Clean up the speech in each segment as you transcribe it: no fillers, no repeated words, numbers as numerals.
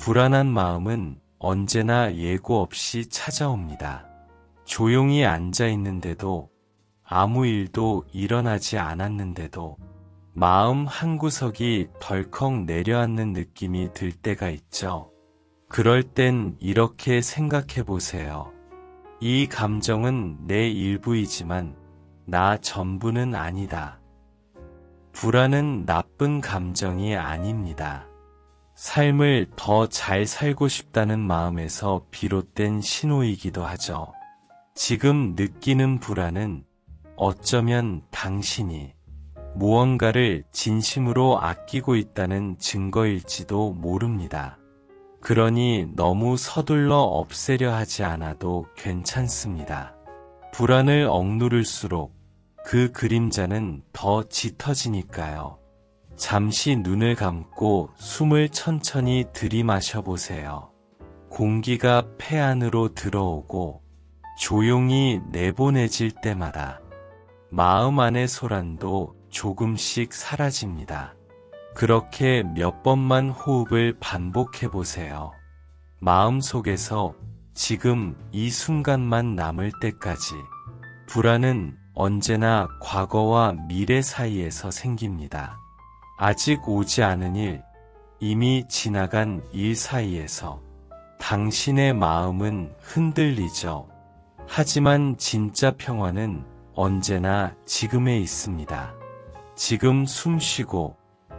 불안한 마음은 언제나 예고 없이 찾아옵니다. 조용히 앉아 있는데도, 아무 일도 일어나지 않았는데도 마음 한구석이 덜컥 내려앉는 느낌이 들 때가 있죠. 그럴 땐 이렇게 생각해 보세요. 이 감정은 내 일부이지만 나 전부는 아니다. 불안은 나쁜 감정이 아닙니다. 삶을 더 잘 살고 싶다는 마음에서 비롯된 신호이기도 하죠. 지금 느끼는 불안은 어쩌면 당신이 무언가를 진심으로 아끼고 있다는 증거일지도 모릅니다. 그러니 너무 서둘러 없애려 하지 않아도 괜찮습니다. 불안을 억누를수록 그 그림자는 더 짙어지니까요. 잠시 눈을 감고 숨을 천천히 들이마셔 보세요. 공기가 폐 안으로 들어오고 조용히 내보내질 때마다 마음 안의 소란도 조금씩 사라집니다. 그렇게 몇 번만 호흡을 반복해 보세요. 마음속에서 지금 이 순간만 남을 때까지. 불안은 언제나 과거와 미래 사이에서 생깁니다. 아직 오지 않은 일, 이미 지나간 일 사이에서 당신의 마음은 흔들리죠. 하지만 진짜 평화는 언제나 지금에 있습니다. 지금 숨쉬고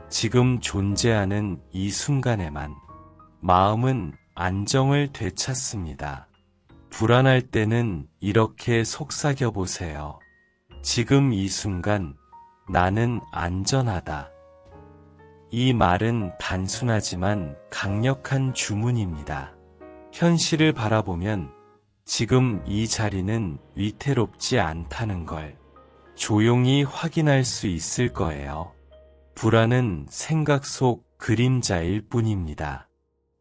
지금 존재하는 이 순간에만 마음은 안정을 되찾습니다. 불안할 때는 이렇게 속삭여 보세요. 지금 이 순간 나는 안전하다. 이 말은 단순하지만 강력한 주문입니다. 현실을 바라보면 지금 이 자리는 위태롭지 않다는 걸 조용히 확인할 수 있을 거예요. 불안은 생각 속 그림자일 뿐입니다.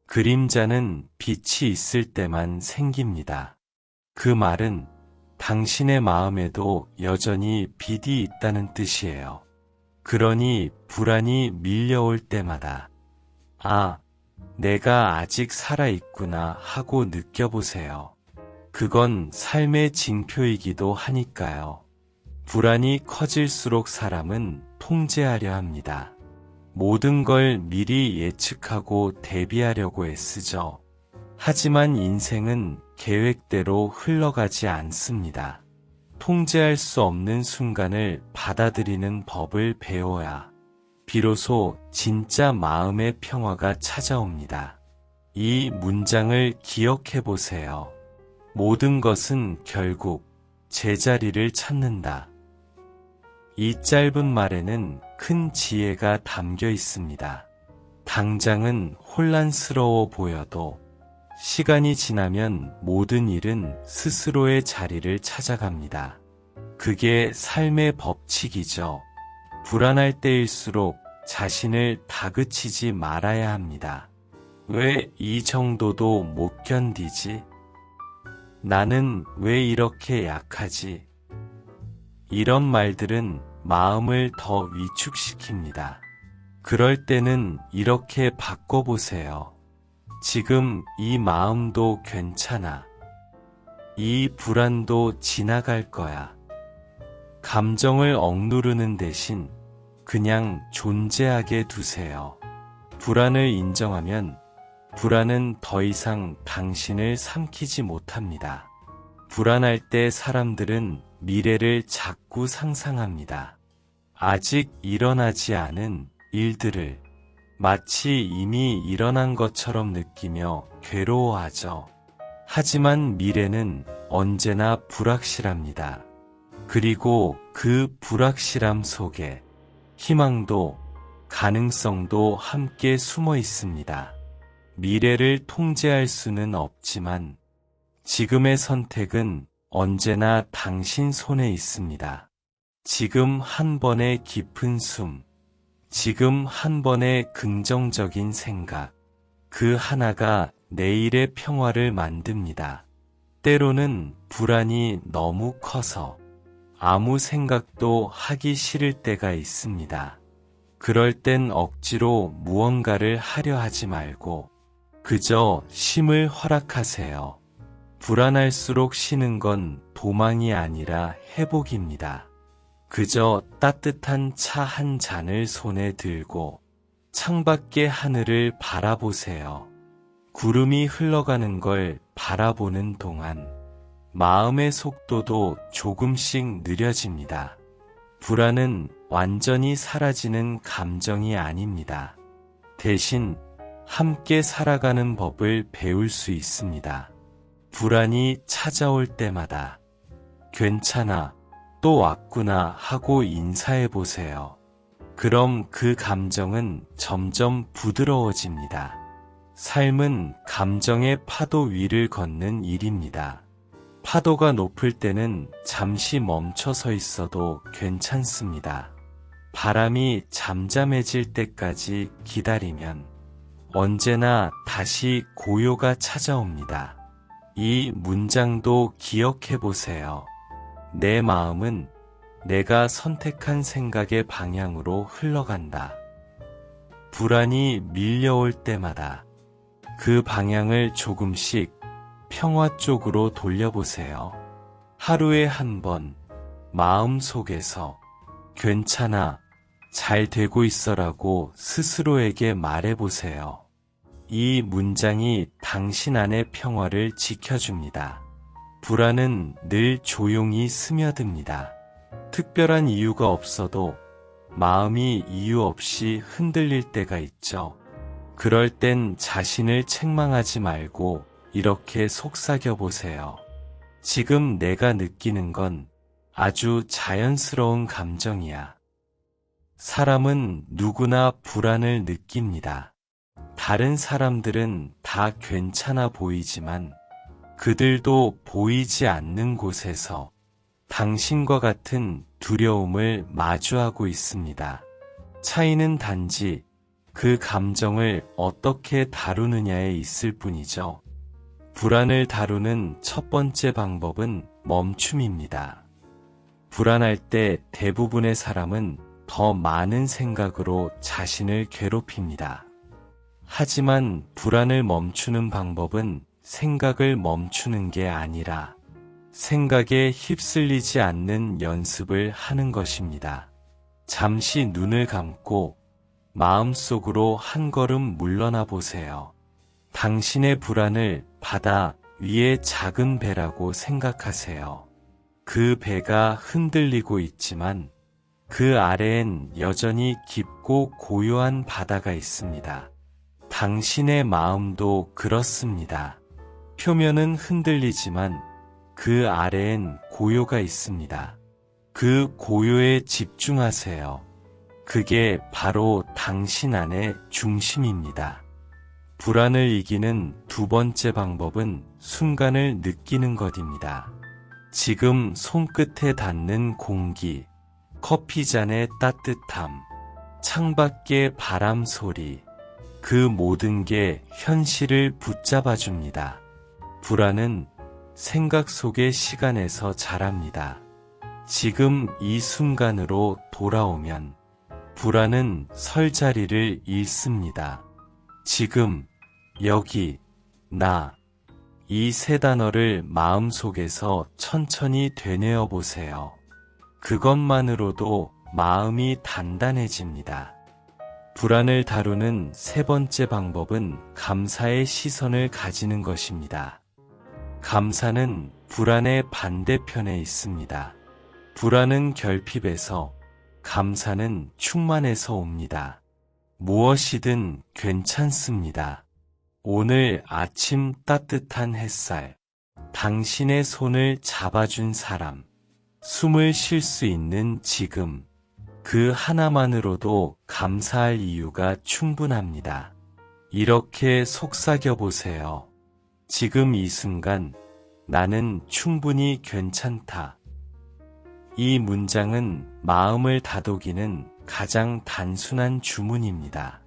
그림자는 빛이 있을 때만 생깁니다. 그 말은 당신의 마음에도 여전히 빛이 있다는 뜻이에요. 그러니 불안이 밀려올 때마다 아, 내가 아직 살아있구나 하고 느껴보세요. 그건 삶의 징표이기도 하니까요. 불안이 커질수록 사람은 통제하려 합니다. 모든 걸 미리 예측하고 대비하려고 애쓰죠. 하지만 인생은 계획대로 흘러가지 않습니다. 통제할 수 없는 순간을 받아들이는 법을 배워야 비로소 진짜 마음의 평화가 찾아옵니다. 이 문장을 기억해 보세요. 모든 것은 결국 제자리를 찾는다. 이 짧은 말에는 큰 지혜가 담겨 있습니다. 당장은 혼란스러워 보여도 시간이 지나면 모든 일은 스스로의 자리를 찾아갑니다. 그게 삶의 법칙이죠. 불안할 때일수록 자신을 다그치지 말아야 합니다. 왜 이 정도도 못 견디지? 나는 왜 이렇게 약하지? 이런 말들은 마음을 더 위축시킵니다. 그럴 때는 이렇게 바꿔보세요. 지금 이 마음도 괜찮아. 이 불안도 지나갈 거야. 감정을 억누르는 대신 그냥 존재하게 두세요. 불안을 인정하면 불안은 더 이상 당신을 삼키지 못합니다. 불안할 때 사람들은 미래를 자꾸 상상합니다. 아직 일어나지 않은 일들을 마치 이미 일어난 것처럼 느끼며 괴로워하죠. 하지만 미래는 언제나 불확실합니다. 그리고 그 불확실함 속에 희망도 가능성도 함께 숨어 있습니다. 미래를 통제할 수는 없지만 지금의 선택은 언제나 당신 손에 있습니다. 지금 한 번의 깊은 숨, 지금 한 번의 긍정적인 생각, 그 하나가 내일의 평화를 만듭니다. 때로는 불안이 너무 커서 아무 생각도 하기 싫을 때가 있습니다. 그럴 땐 억지로 무언가를 하려 하지 말고 그저 쉼을 허락하세요. 불안할수록 쉬는 건 도망이 아니라 회복입니다. 그저 따뜻한 차 한 잔을 손에 들고 창밖의 하늘을 바라보세요. 구름이 흘러가는 걸 바라보는 동안 마음의 속도도 조금씩 느려집니다. 불안은 완전히 사라지는 감정이 아닙니다. 대신 함께 살아가는 법을 배울 수 있습니다. 불안이 찾아올 때마다 괜찮아, 또 왔구나 하고 인사해 보세요. 그럼 그 감정은 점점 부드러워집니다. 삶은 감정의 파도 위를 걷는 일입니다. 파도가 높을 때는 잠시 멈춰 서 있어도 괜찮습니다. 바람이 잠잠해질 때까지 기다리면 언제나 다시 고요가 찾아옵니다. 이 문장도 기억해 보세요. 내 마음은 내가 선택한 생각의 방향으로 흘러간다. 불안이 밀려올 때마다 그 방향을 조금씩 평화 쪽으로 돌려보세요. 하루에 한 번 마음속에서 괜찮아, 잘 되고 있어라고 스스로에게 말해보세요. 이 문장이 당신 안의 평화를 지켜줍니다. 불안은 늘 조용히 스며듭니다. 특별한 이유가 없어도 마음이 이유 없이 흔들릴 때가 있죠. 그럴 땐 자신을 책망하지 말고 이렇게 속삭여 보세요. 지금 내가 느끼는 건 아주 자연스러운 감정이야. 사람은 누구나 불안을 느낍니다. 다른 사람들은 다 괜찮아 보이지만 그들도 보이지 않는 곳에서 당신과 같은 두려움을 마주하고 있습니다. 차이는 단지 그 감정을 어떻게 다루느냐에 있을 뿐이죠. 불안을 다루는 첫 번째 방법은 멈춤입니다. 불안할 때 대부분의 사람은 더 많은 생각으로 자신을 괴롭힙니다. 하지만 불안을 멈추는 방법은 생각을 멈추는 게 아니라 생각에 휩쓸리지 않는 연습을 하는 것입니다. 잠시 눈을 감고 마음속으로 한 걸음 물러나 보세요. 당신의 불안을 바다 위의 작은 배라고 생각하세요. 그 배가 흔들리고 있지만 그 아래엔 여전히 깊고 고요한 바다가 있습니다. 당신의 마음도 그렇습니다. 표면은 흔들리지만 그 아래엔 고요가 있습니다. 그 고요에 집중하세요. 그게 바로 당신 안의 중심입니다. 불안을 이기는 두 번째 방법은 순간을 느끼는 것입니다. 지금 손끝에 닿는 공기, 커피잔의 따뜻함, 창밖의 바람 소리, 그 모든 게 현실을 붙잡아줍니다. 불안은 생각 속의 시간에서 자랍니다. 지금 이 순간으로 돌아오면 불안은 설 자리를 잃습니다. 지금, 여기, 나, 이 세 단어를 마음속에서 천천히 되뇌어 보세요. 그것만으로도 마음이 단단해집니다. 불안을 다루는 세 번째 방법은 감사의 시선을 가지는 것입니다. 감사는 불안의 반대편에 있습니다. 불안은 결핍에서, 감사는 충만에서 옵니다. 무엇이든 괜찮습니다. 오늘 아침 따뜻한 햇살, 당신의 손을 잡아준 사람, 숨을 쉴 수 있는 지금, 그 하나만으로도 감사할 이유가 충분합니다. 이렇게 속삭여 보세요. 지금 이 순간 나는 충분히 괜찮다. 이 문장은 마음을 다독이는 가장 단순한 주문입니다.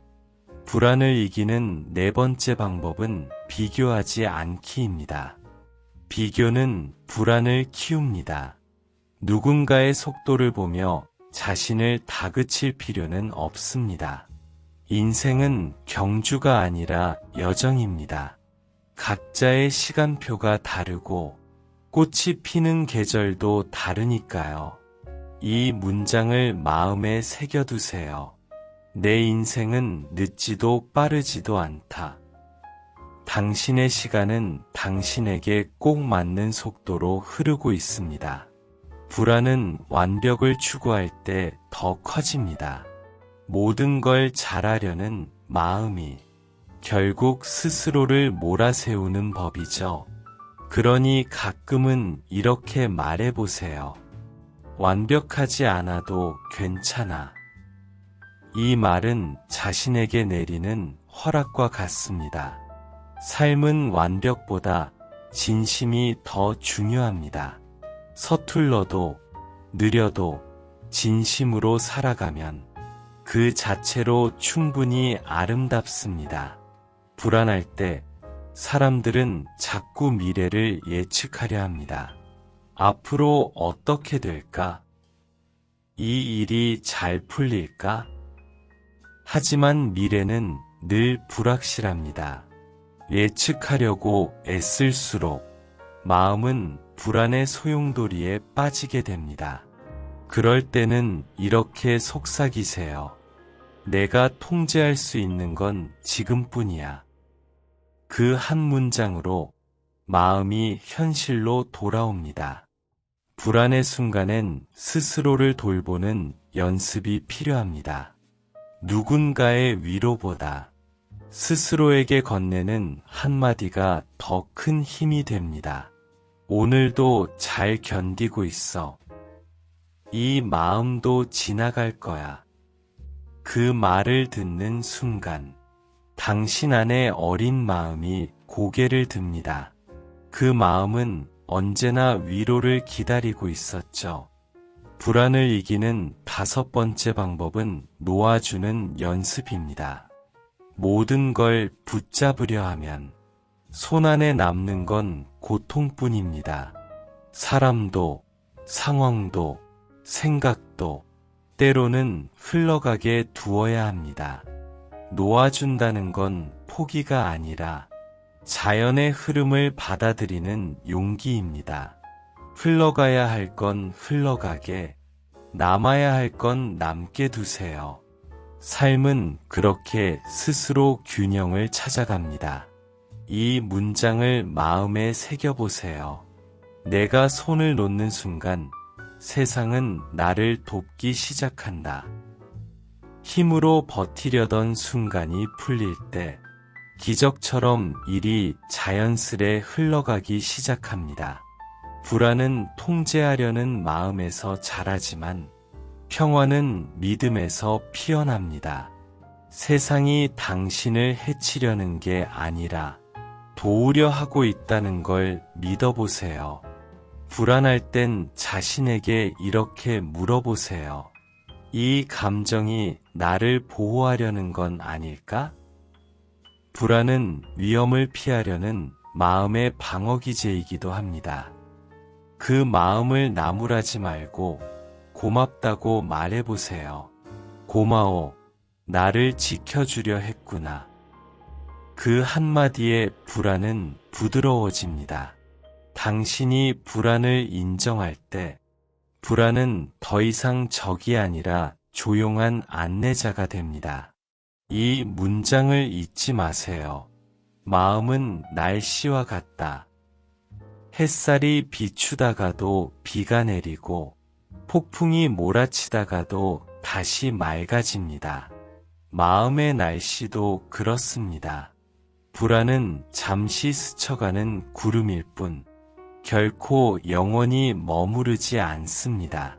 불안을 이기는 네 번째 방법은 비교하지 않기입니다. 비교는 불안을 키웁니다. 누군가의 속도를 보며 자신을 다그칠 필요는 없습니다. 인생은 경주가 아니라 여정입니다. 각자의 시간표가 다르고 꽃이 피는 계절도 다르니까요. 이 문장을 마음에 새겨두세요. 내 인생은 늦지도 빠르지도 않다. 당신의 시간은 당신에게 꼭 맞는 속도로 흐르고 있습니다. 불안은 완벽을 추구할 때 더 커집니다. 모든 걸 잘하려는 마음이 결국 스스로를 몰아세우는 법이죠. 그러니 가끔은 이렇게 말해보세요. 완벽하지 않아도 괜찮아. 이 말은 자신에게 내리는 허락과 같습니다. 삶은 완벽보다 진심이 더 중요합니다. 서툴러도 느려도 진심으로 살아가면 그 자체로 충분히 아름답습니다. 불안할 때 사람들은 자꾸 미래를 예측하려 합니다. 앞으로 어떻게 될까? 이 일이 잘 풀릴까? 하지만 미래는 늘 불확실합니다. 예측하려고 애쓸수록 마음은 불안의 소용돌이에 빠지게 됩니다. 그럴 때는 이렇게 속삭이세요. 내가 통제할 수 있는 건 지금뿐이야. 그 한 문장으로 마음이 현실로 돌아옵니다. 불안의 순간엔 스스로를 돌보는 연습이 필요합니다. 누군가의 위로보다 스스로에게 건네는 한마디가 더 큰 힘이 됩니다. 오늘도 잘 견디고 있어. 이 마음도 지나갈 거야. 그 말을 듣는 순간, 당신 안의 어린 마음이 고개를 듭니다. 그 마음은 언제나 위로를 기다리고 있었죠. 불안을 이기는 5번째 방법은 놓아주는 연습입니다. 모든 걸 붙잡으려 하면 손 안에 남는 건 고통뿐입니다. 사람도, 상황도, 생각도 때로는 흘러가게 두어야 합니다. 놓아준다는 건 포기가 아니라 자연의 흐름을 받아들이는 용기입니다. 흘러가야 할 건 흘러가게, 남아야 할 건 남게 두세요. 삶은 그렇게 스스로 균형을 찾아갑니다. 이 문장을 마음에 새겨보세요. 내가 손을 놓는 순간 세상은 나를 돕기 시작한다. 힘으로 버티려던 순간이 풀릴 때 기적처럼 일이 자연스레 흘러가기 시작합니다. 불안은 통제하려는 마음에서 자라지만 평화는 믿음에서 피어납니다. 세상이 당신을 해치려는 게 아니라 도우려 하고 있다는 걸 믿어보세요. 불안할 땐 자신에게 이렇게 물어보세요. 이 감정이 나를 보호하려는 건 아닐까? 불안은 위험을 피하려는 마음의 방어기제이기도 합니다. 그 마음을 나무라지 말고 고맙다고 말해보세요. 고마워. 나를 지켜주려 했구나. 그 한마디에 불안은 부드러워집니다. 당신이 불안을 인정할 때 불안은 더 이상 적이 아니라 조용한 안내자가 됩니다. 이 문장을 잊지 마세요. 마음은 날씨와 같다. 햇살이 비추다가도 비가 내리고 폭풍이 몰아치다가도 다시 맑아집니다. 마음의 날씨도 그렇습니다. 불안은 잠시 스쳐가는 구름일 뿐 결코 영원히 머무르지 않습니다.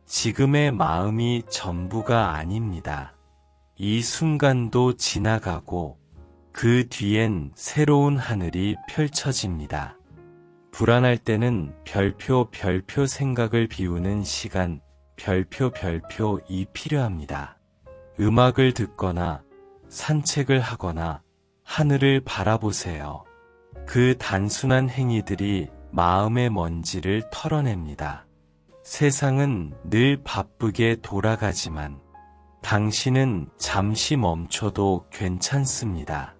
지금의 마음이 전부가 아닙니다. 이 순간도 지나가고 그 뒤엔 새로운 하늘이 펼쳐집니다. 불안할 때는 별표 생각을 비우는 시간 별표이 필요합니다. 음악을 듣거나 산책을 하거나 하늘을 바라보세요. 그 단순한 행위들이 마음의 먼지를 털어냅니다. 세상은 늘 바쁘게 돌아가지만 당신은 잠시 멈춰도 괜찮습니다.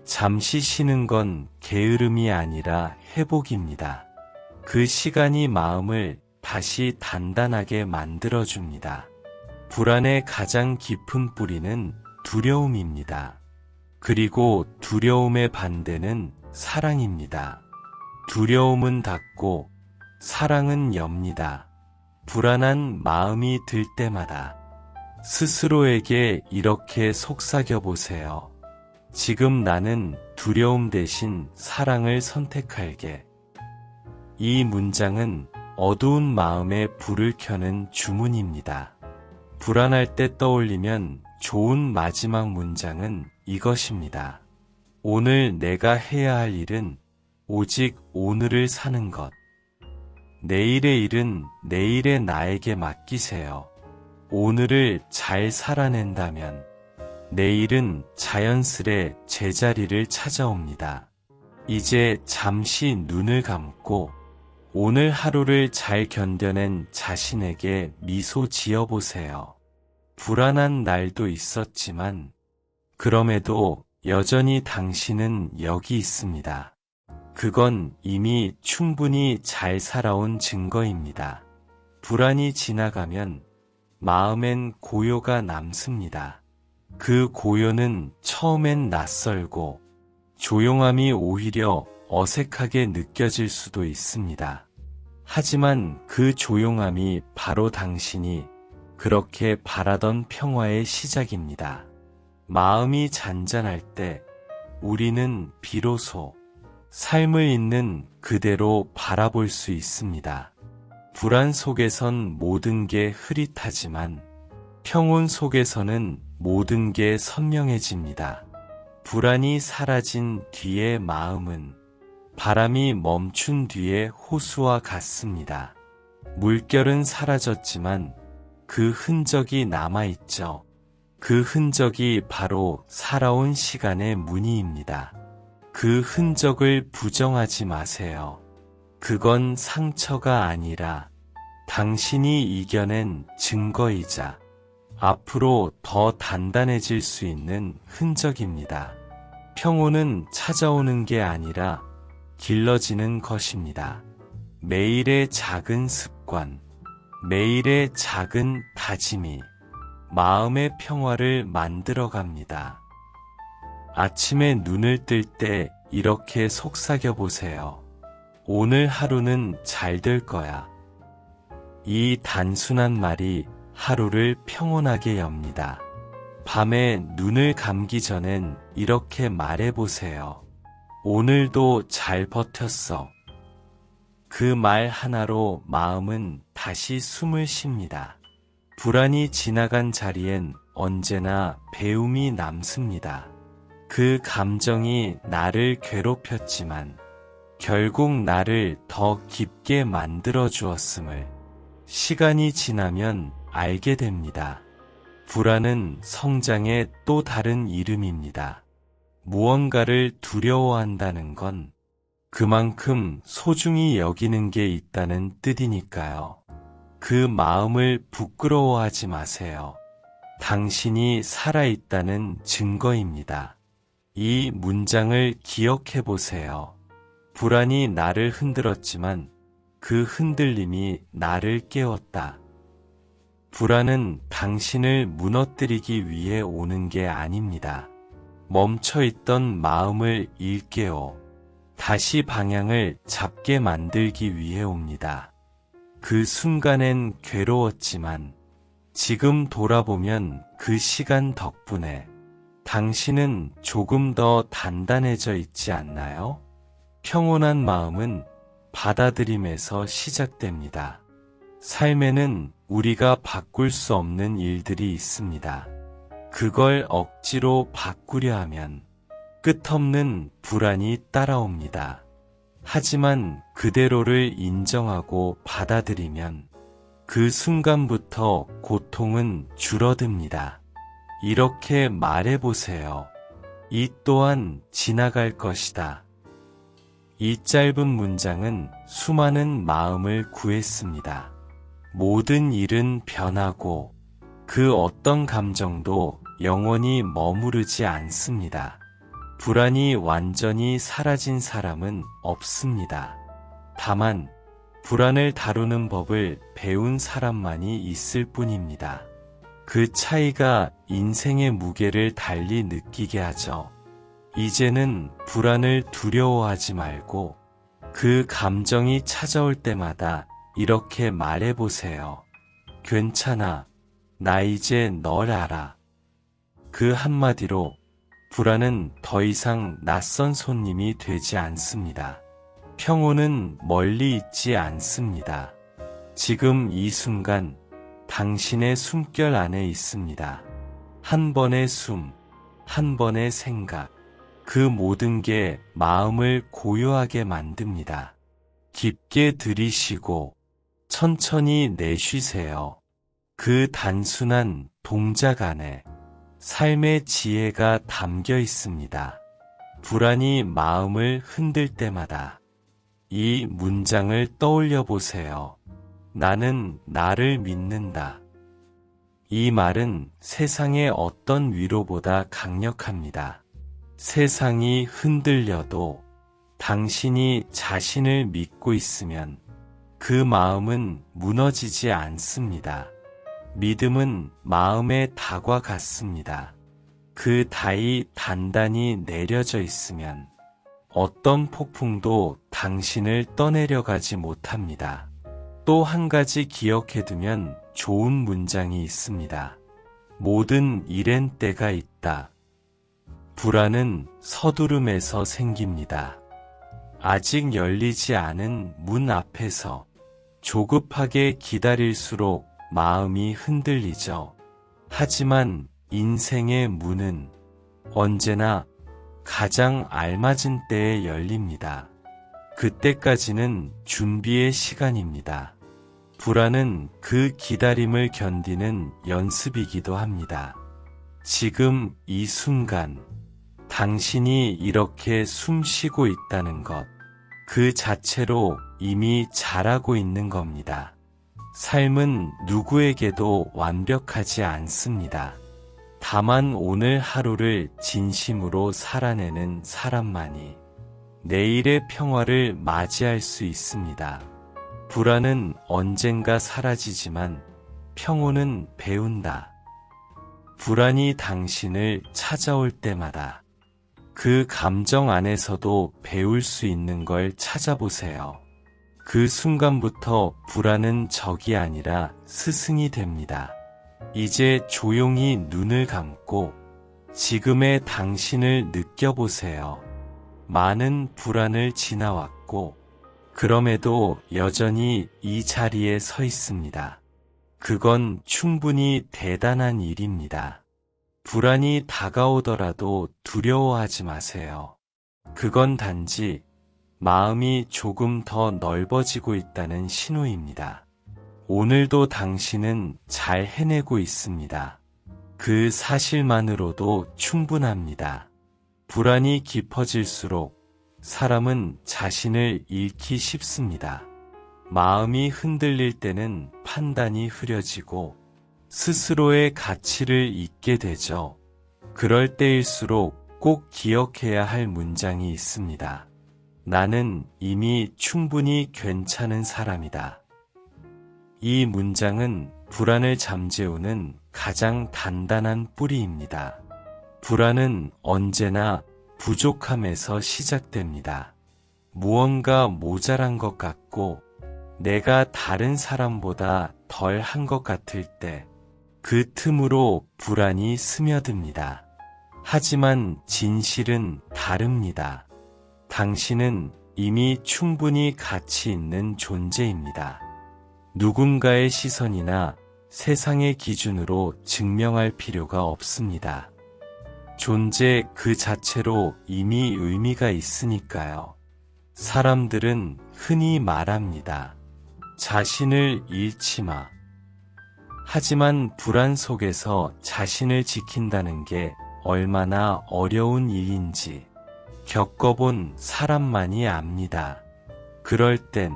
잠시 쉬는 건 게으름이 아니라 회복입니다. 그 시간이 마음을 다시 단단하게 만들어줍니다. 불안의 가장 깊은 뿌리는 두려움입니다. 그리고 두려움의 반대는 사랑입니다. 두려움은 닫고 사랑은 엽니다. 불안한 마음이 들 때마다 스스로에게 이렇게 속삭여 보세요. 지금 나는 두려움 대신 사랑을 선택할게. 이 문장은 어두운 마음에 불을 켜는 주문입니다. 불안할 때 떠올리면 좋은 마지막 문장은 이것입니다. 오늘 내가 해야 할 일은 오직 오늘을 사는 것. 내일의 일은 내일의 나에게 맡기세요. 오늘을 잘 살아낸다면 내일은 자연스레 제자리를 찾아옵니다. 이제 잠시 눈을 감고 오늘 하루를 잘 견뎌낸 자신에게 미소 지어보세요. 불안한 날도 있었지만 그럼에도 여전히 당신은 여기 있습니다. 그건 이미 충분히 잘 살아온 증거입니다. 불안이 지나가면 마음엔 고요가 남습니다. 그 고요는 처음엔 낯설고 조용함이 오히려 어색하게 느껴질 수도 있습니다. 하지만 그 조용함이 바로 당신이 그렇게 바라던 평화의 시작입니다. 마음이 잔잔할 때 우리는 비로소 삶을 있는 그대로 바라볼 수 있습니다. 불안 속에선 모든 게 흐릿하지만 평온 속에서는 모든 게 선명해집니다. 불안이 사라진 뒤의 마음은 바람이 멈춘 뒤의 호수와 같습니다. 물결은 사라졌지만 그 흔적이 남아있죠. 그 흔적이 바로 살아온 시간의 무늬입니다. 그 흔적을 부정하지 마세요. 그건 상처가 아니라 당신이 이겨낸 증거이자 앞으로 더 단단해질 수 있는 흔적입니다. 평온은 찾아오는 게 아니라 길러지는 것입니다. 매일의 작은 습관, 매일의 작은 다짐이 마음의 평화를 만들어갑니다. 아침에 눈을 뜰 때 이렇게 속삭여 보세요. 오늘 하루는 잘 될 거야. 이 단순한 말이 하루를 평온하게 엽니다. 밤에 눈을 감기 전엔 이렇게 말해보세요. 오늘도 잘 버텼어. 그 말 하나로 마음은 다시 숨을 쉽니다. 불안이 지나간 자리엔 언제나 배움이 남습니다. 그 감정이 나를 괴롭혔지만 결국 나를 더 깊게 만들어 주었음을 시간이 지나면 알게 됩니다. 불안은 성장의 또 다른 이름입니다. 무언가를 두려워한다는 건 그만큼 소중히 여기는 게 있다는 뜻이니까요. 그 마음을 부끄러워하지 마세요. 당신이 살아있다는 증거입니다. 이 문장을 기억해 보세요. 불안이 나를 흔들었지만 그 흔들림이 나를 깨웠다. 불안은 당신을 무너뜨리기 위해 오는 게 아닙니다. 멈춰있던 마음을 일깨워 다시 방향을 잡게 만들기 위해 옵니다. 그 순간엔 괴로웠지만 지금 돌아보면 그 시간 덕분에 당신은 조금 더 단단해져 있지 않나요? 평온한 마음은 받아들임에서 시작됩니다. 삶에는 우리가 바꿀 수 없는 일들이 있습니다. 그걸 억지로 바꾸려 하면 끝없는 불안이 따라옵니다. 하지만 그대로를 인정하고 받아들이면 그 순간부터 고통은 줄어듭니다. 이렇게 말해보세요. 이 또한 지나갈 것이다. 이 짧은 문장은 수많은 마음을 구했습니다. 모든 일은 변하고 그 어떤 감정도 영원히 머무르지 않습니다. 불안이 완전히 사라진 사람은 없습니다. 다만 불안을 다루는 법을 배운 사람만이 있을 뿐입니다. 그 차이가 인생의 무게를 달리 느끼게 하죠. 이제는 불안을 두려워하지 말고 그 감정이 찾아올 때마다 이렇게 말해보세요. 괜찮아. 나 이제 널 알아. 그 한마디로 불안은 더 이상 낯선 손님이 되지 않습니다. 평온은 멀리 있지 않습니다. 지금 이 순간 당신의 숨결 안에 있습니다. 한 번의 숨, 한 번의 생각, 그 모든 게 마음을 고요하게 만듭니다. 깊게 들이쉬고 천천히 내쉬세요. 그 단순한 동작 안에 삶의 지혜가 담겨 있습니다. 불안이 마음을 흔들 때마다 이 문장을 떠올려 보세요. 나는 나를 믿는다. 이 말은 세상의 어떤 위로보다 강력합니다. 세상이 흔들려도 당신이 자신을 믿고 있으면 그 마음은 무너지지 않습니다. 믿음은 마음의 닭과 같습니다. 그 닭이 단단히 내려져 있으면 어떤 폭풍도 당신을 떠내려가지 못합니다. 또 한 가지 기억해두면 좋은 문장이 있습니다. 모든 일엔 때가 있다. 불안은 서두름에서 생깁니다. 아직 열리지 않은 문 앞에서 조급하게 기다릴수록 마음이 흔들리죠. 하지만 인생의 문은 언제나 가장 알맞은 때에 열립니다. 그때까지는 준비의 시간입니다. 불안은 그 기다림을 견디는 연습이기도 합니다. 지금 이 순간 당신이 이렇게 숨 쉬고 있다는 것, 그 자체로 이미 잘하고 있는 겁니다. 삶은 누구에게도 완벽하지 않습니다. 다만 오늘 하루를 진심으로 살아내는 사람만이 내일의 평화를 맞이할 수 있습니다. 불안은 언젠가 사라지지만 평온은 배운다. 불안이 당신을 찾아올 때마다 그 감정 안에서도 배울 수 있는 걸 찾아보세요. 그 순간부터 불안은 적이 아니라 스승이 됩니다. 이제 조용히 눈을 감고 지금의 당신을 느껴보세요. 많은 불안을 지나왔고 그럼에도 여전히 이 자리에 서 있습니다. 그건 충분히 대단한 일입니다. 불안이 다가오더라도 두려워하지 마세요. 그건 단지 마음이 조금 더 넓어지고 있다는 신호입니다. 오늘도 당신은 잘 해내고 있습니다. 그 사실만으로도 충분합니다. 불안이 깊어질수록 사람은 자신을 잃기 쉽습니다. 마음이 흔들릴 때는 판단이 흐려지고 스스로의 가치를 잊게 되죠. 그럴 때일수록 꼭 기억해야 할 문장이 있습니다. 나는 이미 충분히 괜찮은 사람이다. 이 문장은 불안을 잠재우는 가장 단단한 뿌리입니다. 불안은 언제나 부족함에서 시작됩니다. 무언가 모자란 것 같고 내가 다른 사람보다 덜 한 것 같을 때 그 틈으로 불안이 스며듭니다. 하지만 진실은 다릅니다. 당신은 이미 충분히 가치 있는 존재입니다. 누군가의 시선이나 세상의 기준으로 증명할 필요가 없습니다. 존재 그 자체로 이미 의미가 있으니까요. 사람들은 흔히 말합니다. 자신을 잃지 마. 하지만 불안 속에서 자신을 지킨다는 게 얼마나 어려운 일인지 겪어본 사람만이 압니다. 그럴 땐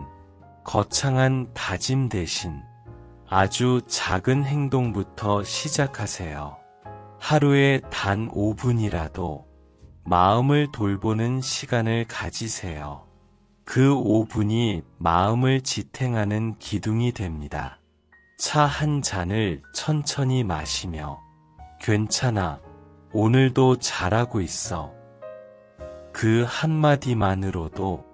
거창한 다짐 대신 아주 작은 행동부터 시작하세요. 하루에 단 5분이라도 마음을 돌보는 시간을 가지세요. 그 5분이 마음을 지탱하는 기둥이 됩니다. 차 한 잔을 천천히 마시며 괜찮아, 오늘도 잘하고 있어. 그 한마디만으로도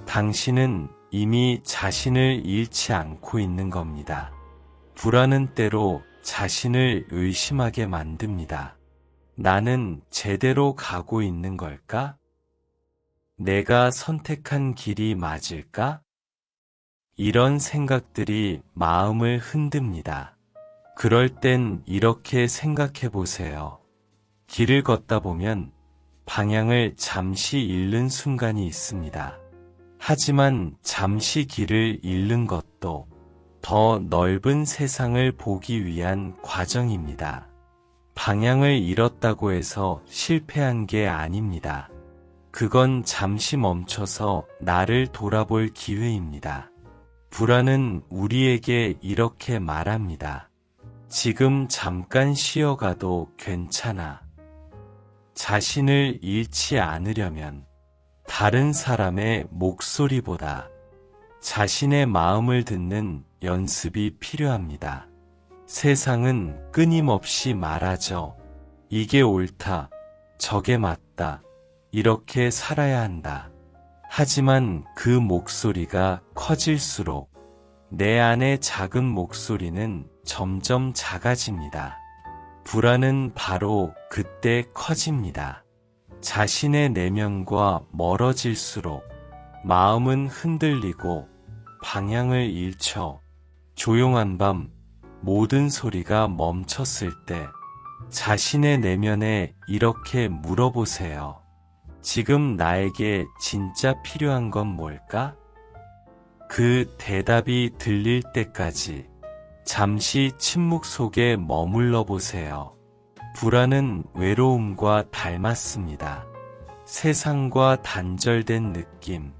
당신은 이미 자신을 잃지 않고 있는 겁니다. 불안은 때로 자신을 의심하게 만듭니다. 나는 제대로 가고 있는 걸까? 내가 선택한 길이 맞을까? 이런 생각들이 마음을 흔듭니다. 그럴 땐 이렇게 생각해 보세요. 길을 걷다 보면 방향을 잠시 잃는 순간이 있습니다. 하지만 잠시 길을 잃는 것도 더 넓은 세상을 보기 위한 과정입니다. 방향을 잃었다고 해서 실패한 게 아닙니다. 그건 잠시 멈춰서 나를 돌아볼 기회입니다. 불안은 우리에게 이렇게 말합니다. 지금 잠깐 쉬어가도 괜찮아. 자신을 잃지 않으려면 다른 사람의 목소리보다 자신의 마음을 듣는 연습이 필요합니다. 세상은 끊임없이 말하죠. 이게 옳다, 저게 맞다, 이렇게 살아야 한다. 하지만 그 목소리가 커질수록 내 안의 작은 목소리는 점점 작아집니다. 불안은 바로 그때 커집니다. 자신의 내면과 멀어질수록 마음은 흔들리고 방향을 잃죠. 조용한 밤 모든 소리가 멈췄을 때 자신의 내면에 이렇게 물어보세요. 지금 나에게 진짜 필요한 건 뭘까? 그 대답이 들릴 때까지 잠시 침묵 속에 머물러 보세요. 불안은 외로움과 닮았습니다. 세상과 단절된 느낌,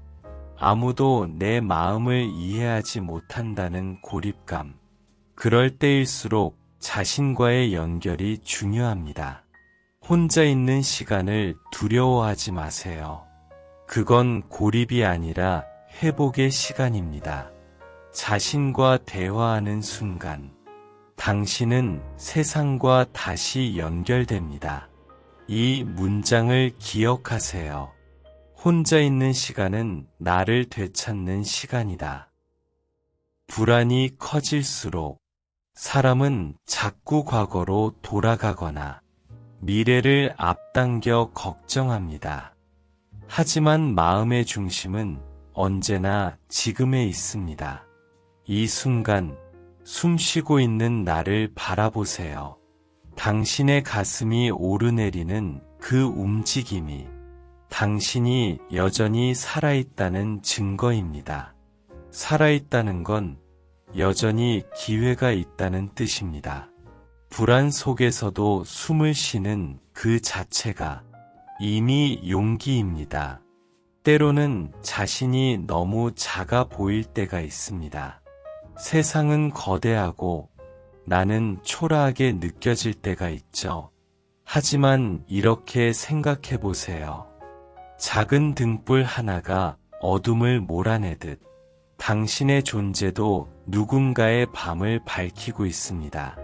아무도 내 마음을 이해하지 못한다는 고립감. 그럴 때일수록 자신과의 연결이 중요합니다. 혼자 있는 시간을 두려워하지 마세요. 그건 고립이 아니라 회복의 시간입니다. 자신과 대화하는 순간, 당신은 세상과 다시 연결됩니다. 이 문장을 기억하세요. 혼자 있는 시간은 나를 되찾는 시간이다. 불안이 커질수록 사람은 자꾸 과거로 돌아가거나 미래를 앞당겨 걱정합니다. 하지만 마음의 중심은 언제나 지금에 있습니다. 이 순간 숨 쉬고 있는 나를 바라보세요. 당신의 가슴이 오르내리는 그 움직임이 당신이 여전히 살아있다는 증거입니다. 살아있다는 건 여전히 기회가 있다는 뜻입니다. 불안 속에서도 숨을 쉬는 그 자체가 이미 용기입니다. 때로는 자신이 너무 작아 보일 때가 있습니다. 세상은 거대하고 나는 초라하게 느껴질 때가 있죠. 하지만 이렇게 생각해 보세요. 작은 등불 하나가 어둠을 몰아내듯 당신의 존재도 누군가의 밤을 밝히고 있습니다.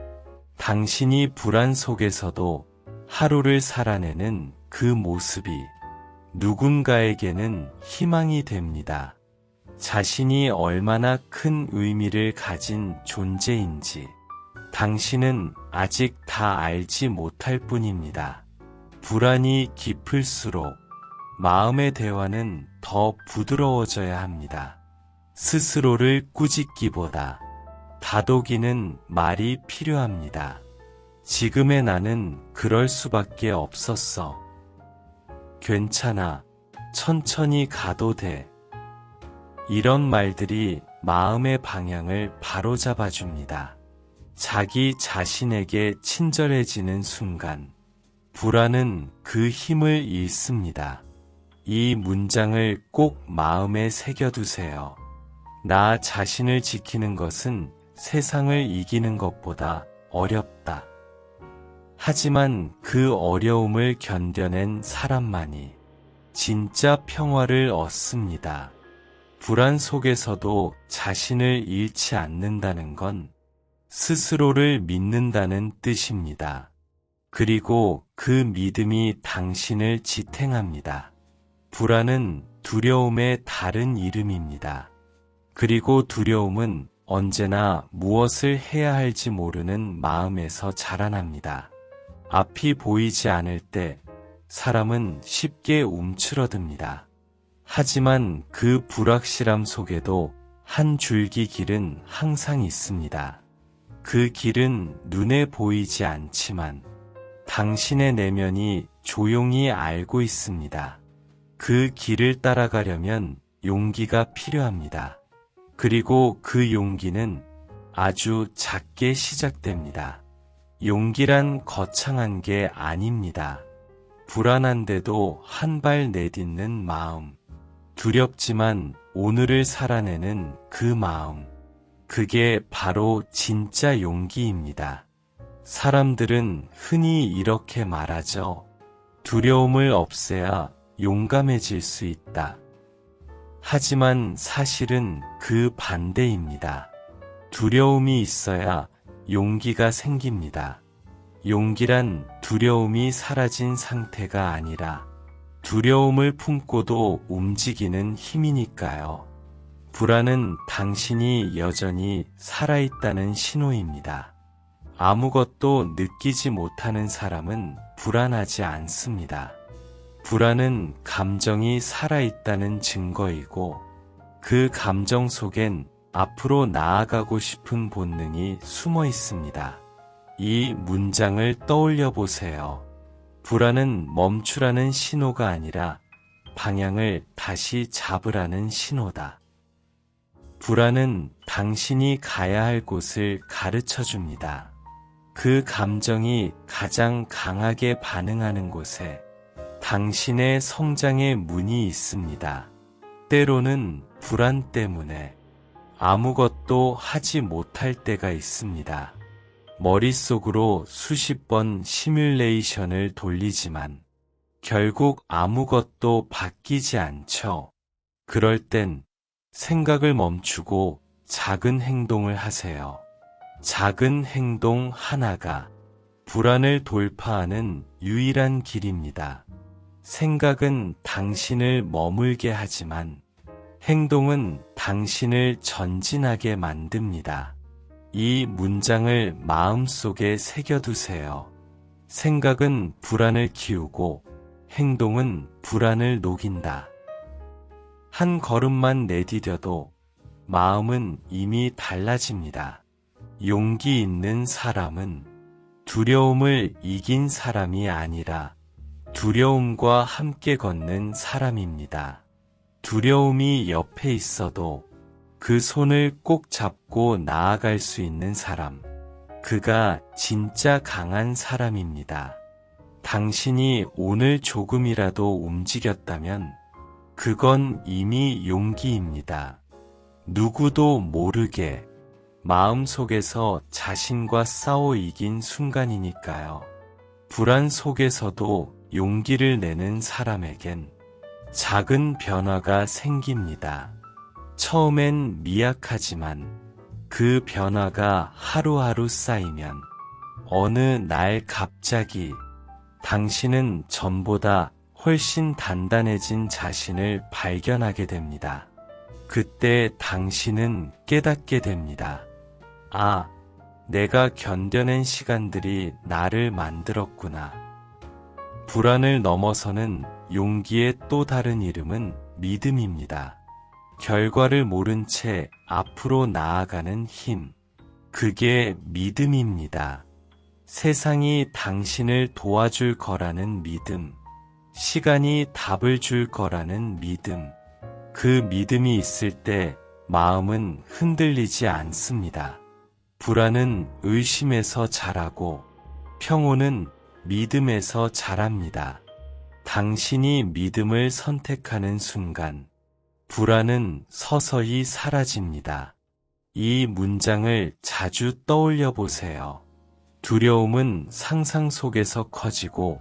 당신이 불안 속에서도 하루를 살아내는 그 모습이 누군가에게는 희망이 됩니다. 자신이 얼마나 큰 의미를 가진 존재인지 당신은 아직 다 알지 못할 뿐입니다. 불안이 깊을수록 마음의 대화는 더 부드러워져야 합니다. 스스로를 꾸짖기보다 다독이는 말이 필요합니다. 지금의 나는 그럴 수밖에 없었어. 괜찮아. 천천히 가도 돼. 이런 말들이 마음의 방향을 바로잡아 줍니다. 자기 자신에게 친절해지는 순간, 불안은 그 힘을 잃습니다. 이 문장을 꼭 마음에 새겨두세요. 나 자신을 지키는 것은 세상을 이기는 것보다 어렵다. 하지만 그 어려움을 견뎌낸 사람만이 진짜 평화를 얻습니다. 불안 속에서도 자신을 잃지 않는다는 건 스스로를 믿는다는 뜻입니다. 그리고 그 믿음이 당신을 지탱합니다. 불안은 두려움의 다른 이름입니다. 그리고 두려움은 언제나 무엇을 해야 할지 모르는 마음에서 자라납니다. 앞이 보이지 않을 때 사람은 쉽게 움츠러듭니다. 하지만 그 불확실함 속에도 한 줄기 길은 항상 있습니다. 그 길은 눈에 보이지 않지만 당신의 내면이 조용히 알고 있습니다. 그 길을 따라가려면 용기가 필요합니다. 그리고 그 용기는 아주 작게 시작됩니다. 용기란 거창한 게 아닙니다. 불안한데도 한 발 내딛는 마음. 두렵지만 오늘을 살아내는 그 마음. 그게 바로 진짜 용기입니다. 사람들은 흔히 이렇게 말하죠. 두려움을 없애야 용감해질 수 있다. 하지만 사실은 그 반대입니다. 두려움이 있어야 용기가 생깁니다. 용기란 두려움이 사라진 상태가 아니라 두려움을 품고도 움직이는 힘이니까요. 불안은 당신이 여전히 살아있다는 신호입니다. 아무것도 느끼지 못하는 사람은 불안하지 않습니다. 불안은 감정이 살아있다는 증거이고 그 감정 속엔 앞으로 나아가고 싶은 본능이 숨어 있습니다. 이 문장을 떠올려 보세요. 불안은 멈추라는 신호가 아니라 방향을 다시 잡으라는 신호다. 불안은 당신이 가야 할 곳을 가르쳐 줍니다. 그 감정이 가장 강하게 반응하는 곳에 당신의 성장의 문이 있습니다. 때로는 불안 때문에 아무것도 하지 못할 때가 있습니다. 머릿속으로 수십 번 시뮬레이션을 돌리지만 결국 아무것도 바뀌지 않죠. 그럴 땐 생각을 멈추고 작은 행동을 하세요. 작은 행동 하나가 불안을 돌파하는 유일한 길입니다. 생각은 당신을 머물게 하지만 행동은 당신을 전진하게 만듭니다. 이 문장을 마음속에 새겨두세요. 생각은 불안을 키우고 행동은 불안을 녹인다. 한 걸음만 내디뎌도 마음은 이미 달라집니다. 용기 있는 사람은 두려움을 이긴 사람이 아니라 두려움과 함께 걷는 사람입니다. 두려움이 옆에 있어도 그 손을 꼭 잡고 나아갈 수 있는 사람, 그가 진짜 강한 사람입니다. 당신이 오늘 조금이라도 움직였다면 그건 이미 용기입니다. 누구도 모르게 마음속에서 자신과 싸워 이긴 순간이니까요. 불안 속에서도 용기를 내는 사람에겐 작은 변화가 생깁니다. 처음엔 미약하지만 그 변화가 하루하루 쌓이면 어느 날 갑자기 당신은 전보다 훨씬 단단해진 자신을 발견하게 됩니다. 그때 당신은 깨닫게 됩니다. 아, 내가 견뎌낸 시간들이 나를 만들었구나. 불안을 넘어서는 용기의 또 다른 이름은 믿음입니다. 결과를 모른 채 앞으로 나아가는 힘. 그게 믿음입니다. 세상이 당신을 도와줄 거라는 믿음. 시간이 답을 줄 거라는 믿음. 그 믿음이 있을 때 마음은 흔들리지 않습니다. 불안은 의심에서 자라고 평온은 믿음에서 자랍니다. 당신이 믿음을 선택하는 순간 불안은 서서히 사라집니다. 이 문장을 자주 떠올려 보세요. 두려움은 상상 속에서 커지고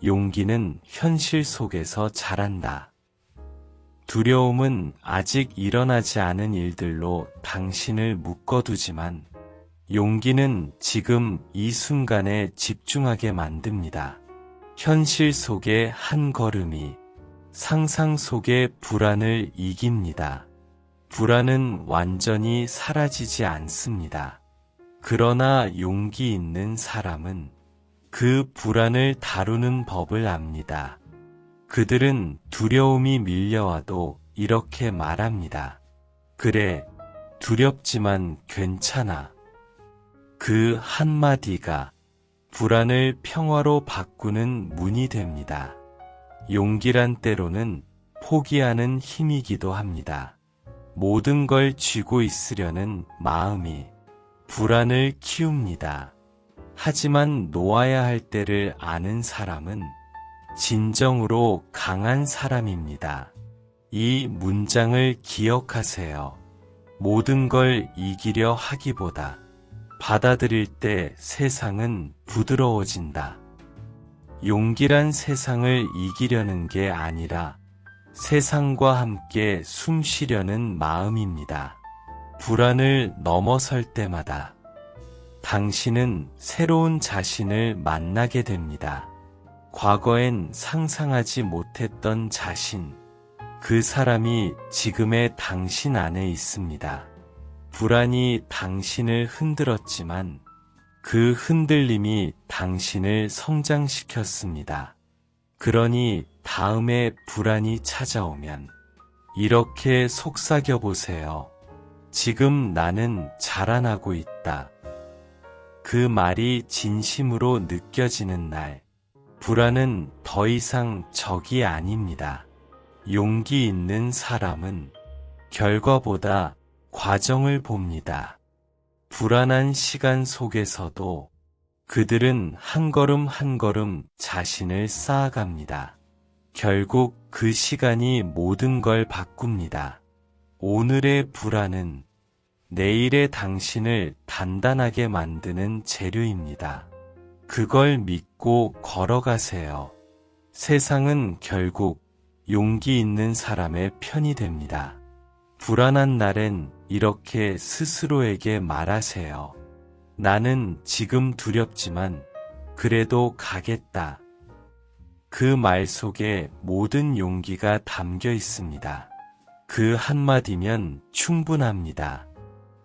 용기는 현실 속에서 자란다. 두려움은 아직 일어나지 않은 일들로 당신을 묶어두지만 용기는 지금 이 순간에 집중하게 만듭니다. 현실 속의 한 걸음이 상상 속의 불안을 이깁니다. 불안은 완전히 사라지지 않습니다. 그러나 용기 있는 사람은 그 불안을 다루는 법을 압니다. 그들은 두려움이 밀려와도 이렇게 말합니다. 그래, 두렵지만 괜찮아. 그 한마디가 불안을 평화로 바꾸는 문이 됩니다. 용기란 때로는 포기하는 힘이기도 합니다. 모든 걸 쥐고 있으려는 마음이 불안을 키웁니다. 하지만 놓아야 할 때를 아는 사람은 진정으로 강한 사람입니다. 이 문장을 기억하세요. 모든 걸 이기려 하기보다 받아들일 때 세상은 부드러워진다. 용기란 세상을 이기려는 게 아니라 세상과 함께 숨 쉬려는 마음입니다. 불안을 넘어설 때마다 당신은 새로운 자신을 만나게 됩니다. 과거엔 상상하지 못했던 자신, 그 사람이 지금의 당신 안에 있습니다. 불안이 당신을 흔들었지만 그 흔들림이 당신을 성장시켰습니다. 그러니 다음에 불안이 찾아오면 이렇게 속삭여 보세요. 지금 나는 자라나고 있다. 그 말이 진심으로 느껴지는 날, 불안은 더 이상 적이 아닙니다. 용기 있는 사람은 결과보다 과정을 봅니다. 불안한 시간 속에서도 그들은 한 걸음 한 걸음 자신을 쌓아갑니다. 결국 그 시간이 모든 걸 바꿉니다. 오늘의 불안은 내일의 당신을 단단하게 만드는 재료입니다. 그걸 믿고 걸어가세요. 세상은 결국 용기 있는 사람의 편이 됩니다. 불안한 날엔 이렇게 스스로에게 말하세요. 나는 지금 두렵지만 그래도 가겠다. 그 말 속에 모든 용기가 담겨 있습니다. 그 한마디면 충분합니다.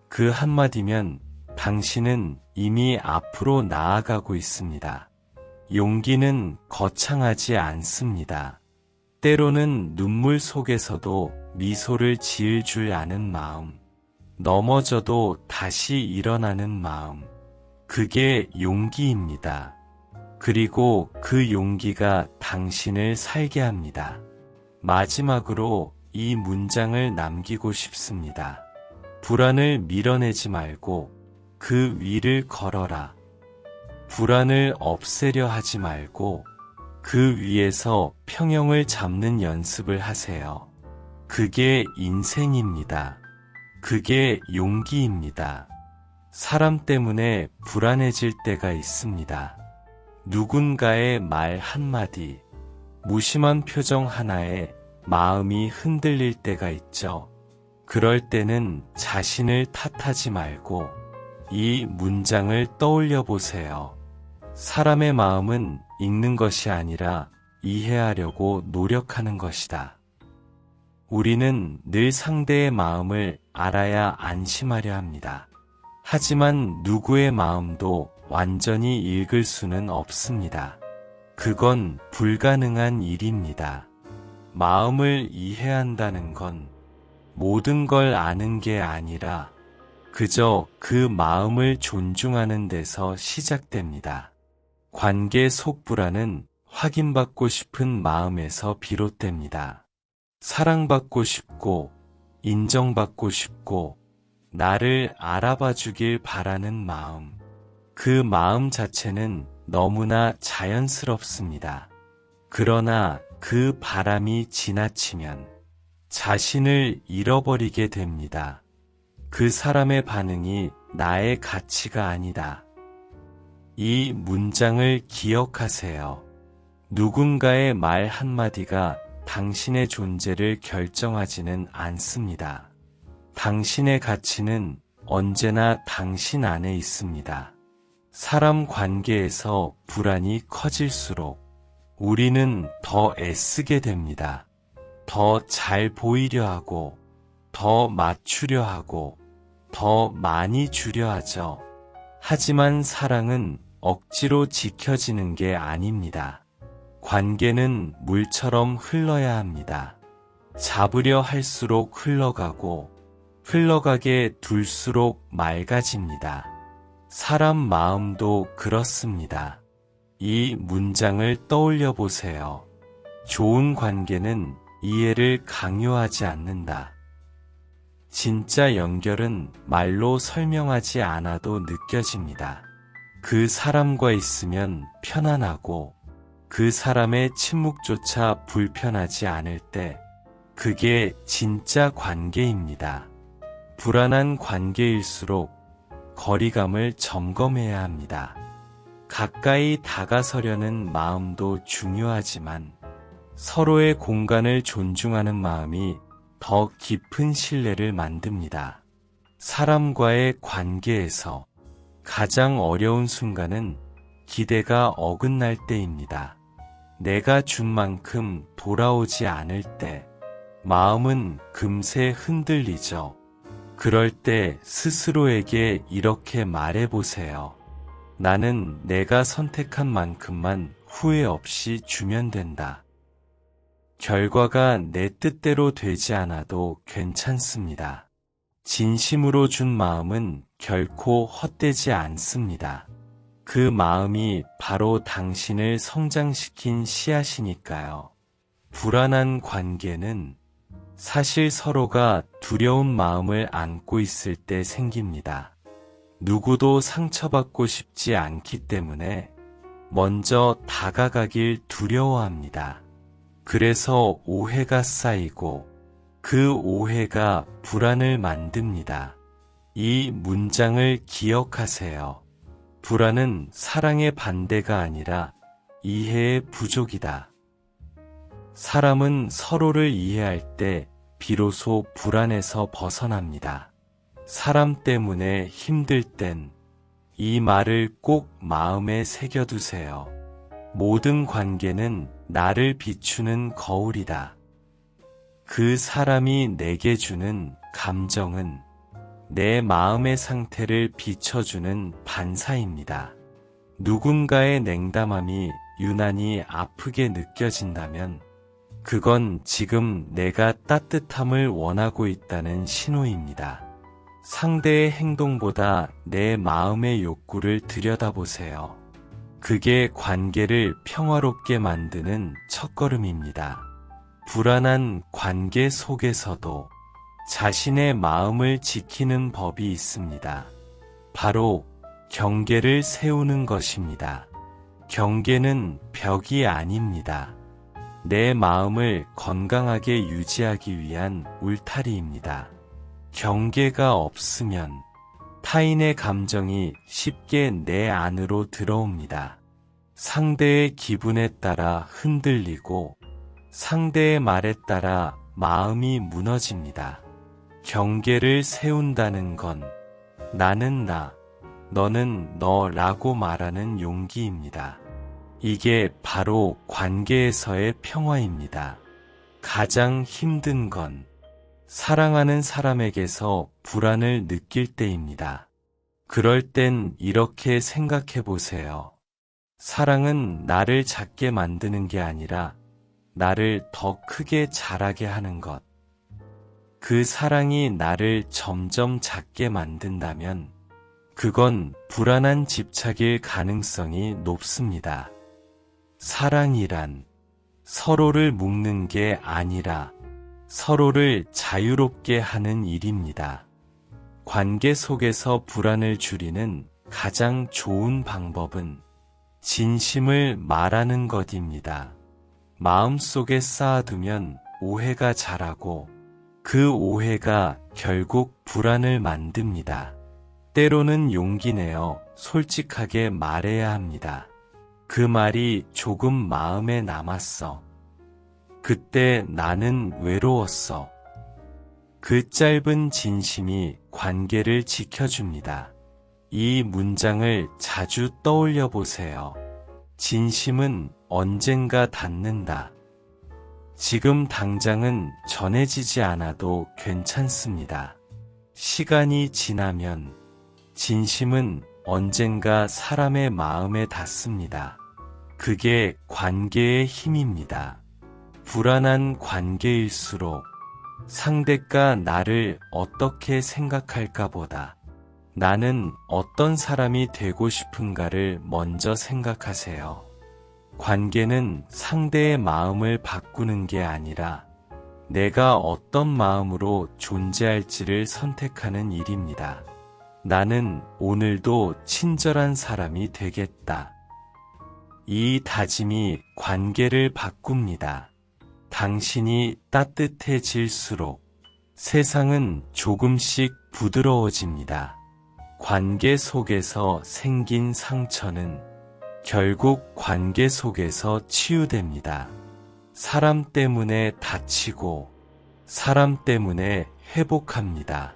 그 한마디면 당신은 이미 앞으로 나아가고 있습니다. 용기는 거창하지 않습니다. 때로는 눈물 속에서도 미소를 지을 줄 아는 마음, 넘어져도 다시 일어나는 마음, 그게 용기입니다. 그리고 그 용기가 당신을 살게 합니다. 마지막으로 이 문장을 남기고 싶습니다. 불안을 밀어내지 말고 그 위를 걸어라. 불안을 없애려 하지 말고 그 위에서 평형을 잡는 연습을 하세요. 그게 인생입니다. 그게 용기입니다. 사람 때문에 불안해질 때가 있습니다. 누군가의 말 한마디, 무심한 표정 하나에 마음이 흔들릴 때가 있죠. 그럴 때는 자신을 탓하지 말고 이 문장을 떠올려 보세요. 사람의 마음은 읽는 것이 아니라 이해하려고 노력하는 것이다. 우리는 늘 상대의 마음을 알아야 안심하려 합니다. 하지만 누구의 마음도 완전히 읽을 수는 없습니다. 그건 불가능한 일입니다. 마음을 이해한다는 건 모든 걸 아는 게 아니라 그저 그 마음을 존중하는 데서 시작됩니다. 관계 속 불안은 확인받고 싶은 마음에서 비롯됩니다. 사랑받고 싶고, 인정받고 싶고, 나를 알아봐 주길 바라는 마음. 그 마음 자체는 너무나 자연스럽습니다. 그러나 그 바람이 지나치면 자신을 잃어버리게 됩니다. 그 사람의 반응이 나의 가치가 아니다. 이 문장을 기억하세요. 누군가의 말 한마디가 당신의 존재를 결정하지는 않습니다. 당신의 가치는 언제나 당신 안에 있습니다. 사람 관계에서 불안이 커질수록 우리는 더 애쓰게 됩니다. 더 잘 보이려 하고, 더 맞추려 하고, 더 많이 주려 하죠. 하지만 사랑은 억지로 지켜지는 게 아닙니다. 관계는 물처럼 흘러야 합니다. 잡으려 할수록 흘러가고, 흘러가게 둘수록 맑아집니다. 사람 마음도 그렇습니다. 이 문장을 떠올려 보세요. 좋은 관계는 이해를 강요하지 않는다. 진짜 연결은 말로 설명하지 않아도 느껴집니다. 그 사람과 있으면 편안하고 그 사람의 침묵조차 불편하지 않을 때 그게 진짜 관계입니다. 불안한 관계일수록 거리감을 점검해야 합니다. 가까이 다가서려는 마음도 중요하지만 서로의 공간을 존중하는 마음이 더 깊은 신뢰를 만듭니다. 사람과의 관계에서 가장 어려운 순간은 기대가 어긋날 때입니다. 내가 준 만큼 돌아오지 않을 때 마음은 금세 흔들리죠. 그럴 때 스스로에게 이렇게 말해보세요. 나는 내가 선택한 만큼만 후회 없이 주면 된다. 결과가 내 뜻대로 되지 않아도 괜찮습니다. 진심으로 준 마음은 결코 헛되지 않습니다. 그 마음이 바로 당신을 성장시킨 씨앗이니까요. 불안한 관계는 사실 서로가 두려운 마음을 안고 있을 때 생깁니다. 누구도 상처받고 싶지 않기 때문에 먼저 다가가길 두려워합니다. 그래서 오해가 쌓이고 그 오해가 불안을 만듭니다. 이 문장을 기억하세요. 불안은 사랑의 반대가 아니라 이해의 부족이다. 사람은 서로를 이해할 때 비로소 불안에서 벗어납니다. 사람 때문에 힘들 땐 이 말을 꼭 마음에 새겨두세요. 모든 관계는 나를 비추는 거울이다. 그 사람이 내게 주는 감정은 내 마음의 상태를 비춰주는 반사입니다. 누군가의 냉담함이 유난히 아프게 느껴진다면 그건 지금 내가 따뜻함을 원하고 있다는 신호입니다. 상대의 행동보다 내 마음의 욕구를 들여다보세요. 그게 관계를 평화롭게 만드는 첫걸음입니다. 불안한 관계 속에서도 자신의 마음을 지키는 법이 있습니다. 바로 경계를 세우는 것입니다. 경계는 벽이 아닙니다. 내 마음을 건강하게 유지하기 위한 울타리입니다. 경계가 없으면 타인의 감정이 쉽게 내 안으로 들어옵니다. 상대의 기분에 따라 흔들리고 상대의 말에 따라 마음이 무너집니다. 경계를 세운다는 건 나는 나, 너는 너라고 말하는 용기입니다. 이게 바로 관계에서의 평화입니다. 가장 힘든 건 사랑하는 사람에게서 불안을 느낄 때입니다. 그럴 땐 이렇게 생각해 보세요. 사랑은 나를 작게 만드는 게 아니라 나를 더 크게 자라게 하는 것. 그 사랑이 나를 점점 작게 만든다면 그건 불안한 집착일 가능성이 높습니다. 사랑이란 서로를 묶는 게 아니라 서로를 자유롭게 하는 일입니다. 관계 속에서 불안을 줄이는 가장 좋은 방법은 진심을 말하는 것입니다. 마음속에 쌓아두면 오해가 자라고 그 오해가 결국 불안을 만듭니다. 때로는 용기 내어 솔직하게 말해야 합니다. 그 말이 조금 마음에 남았어. 그때 나는 외로웠어. 그 짧은 진심이 관계를 지켜줍니다. 이 문장을 자주 떠올려 보세요. 진심은 언젠가 닿는다. 지금 당장은 전해지지 않아도 괜찮습니다. 시간이 지나면 진심은 언젠가 사람의 마음에 닿습니다. 그게 관계의 힘입니다. 불안한 관계일수록 상대가 나를 어떻게 생각할까 보다 나는 어떤 사람이 되고 싶은가를 먼저 생각하세요. 관계는 상대의 마음을 바꾸는 게 아니라 내가 어떤 마음으로 존재할지를 선택하는 일입니다. 나는 오늘도 친절한 사람이 되겠다. 이 다짐이 관계를 바꿉니다. 당신이 따뜻해질수록 세상은 조금씩 부드러워집니다. 관계 속에서 생긴 상처는 결국 관계 속에서 치유됩니다. 사람 때문에 다치고 사람 때문에 회복합니다.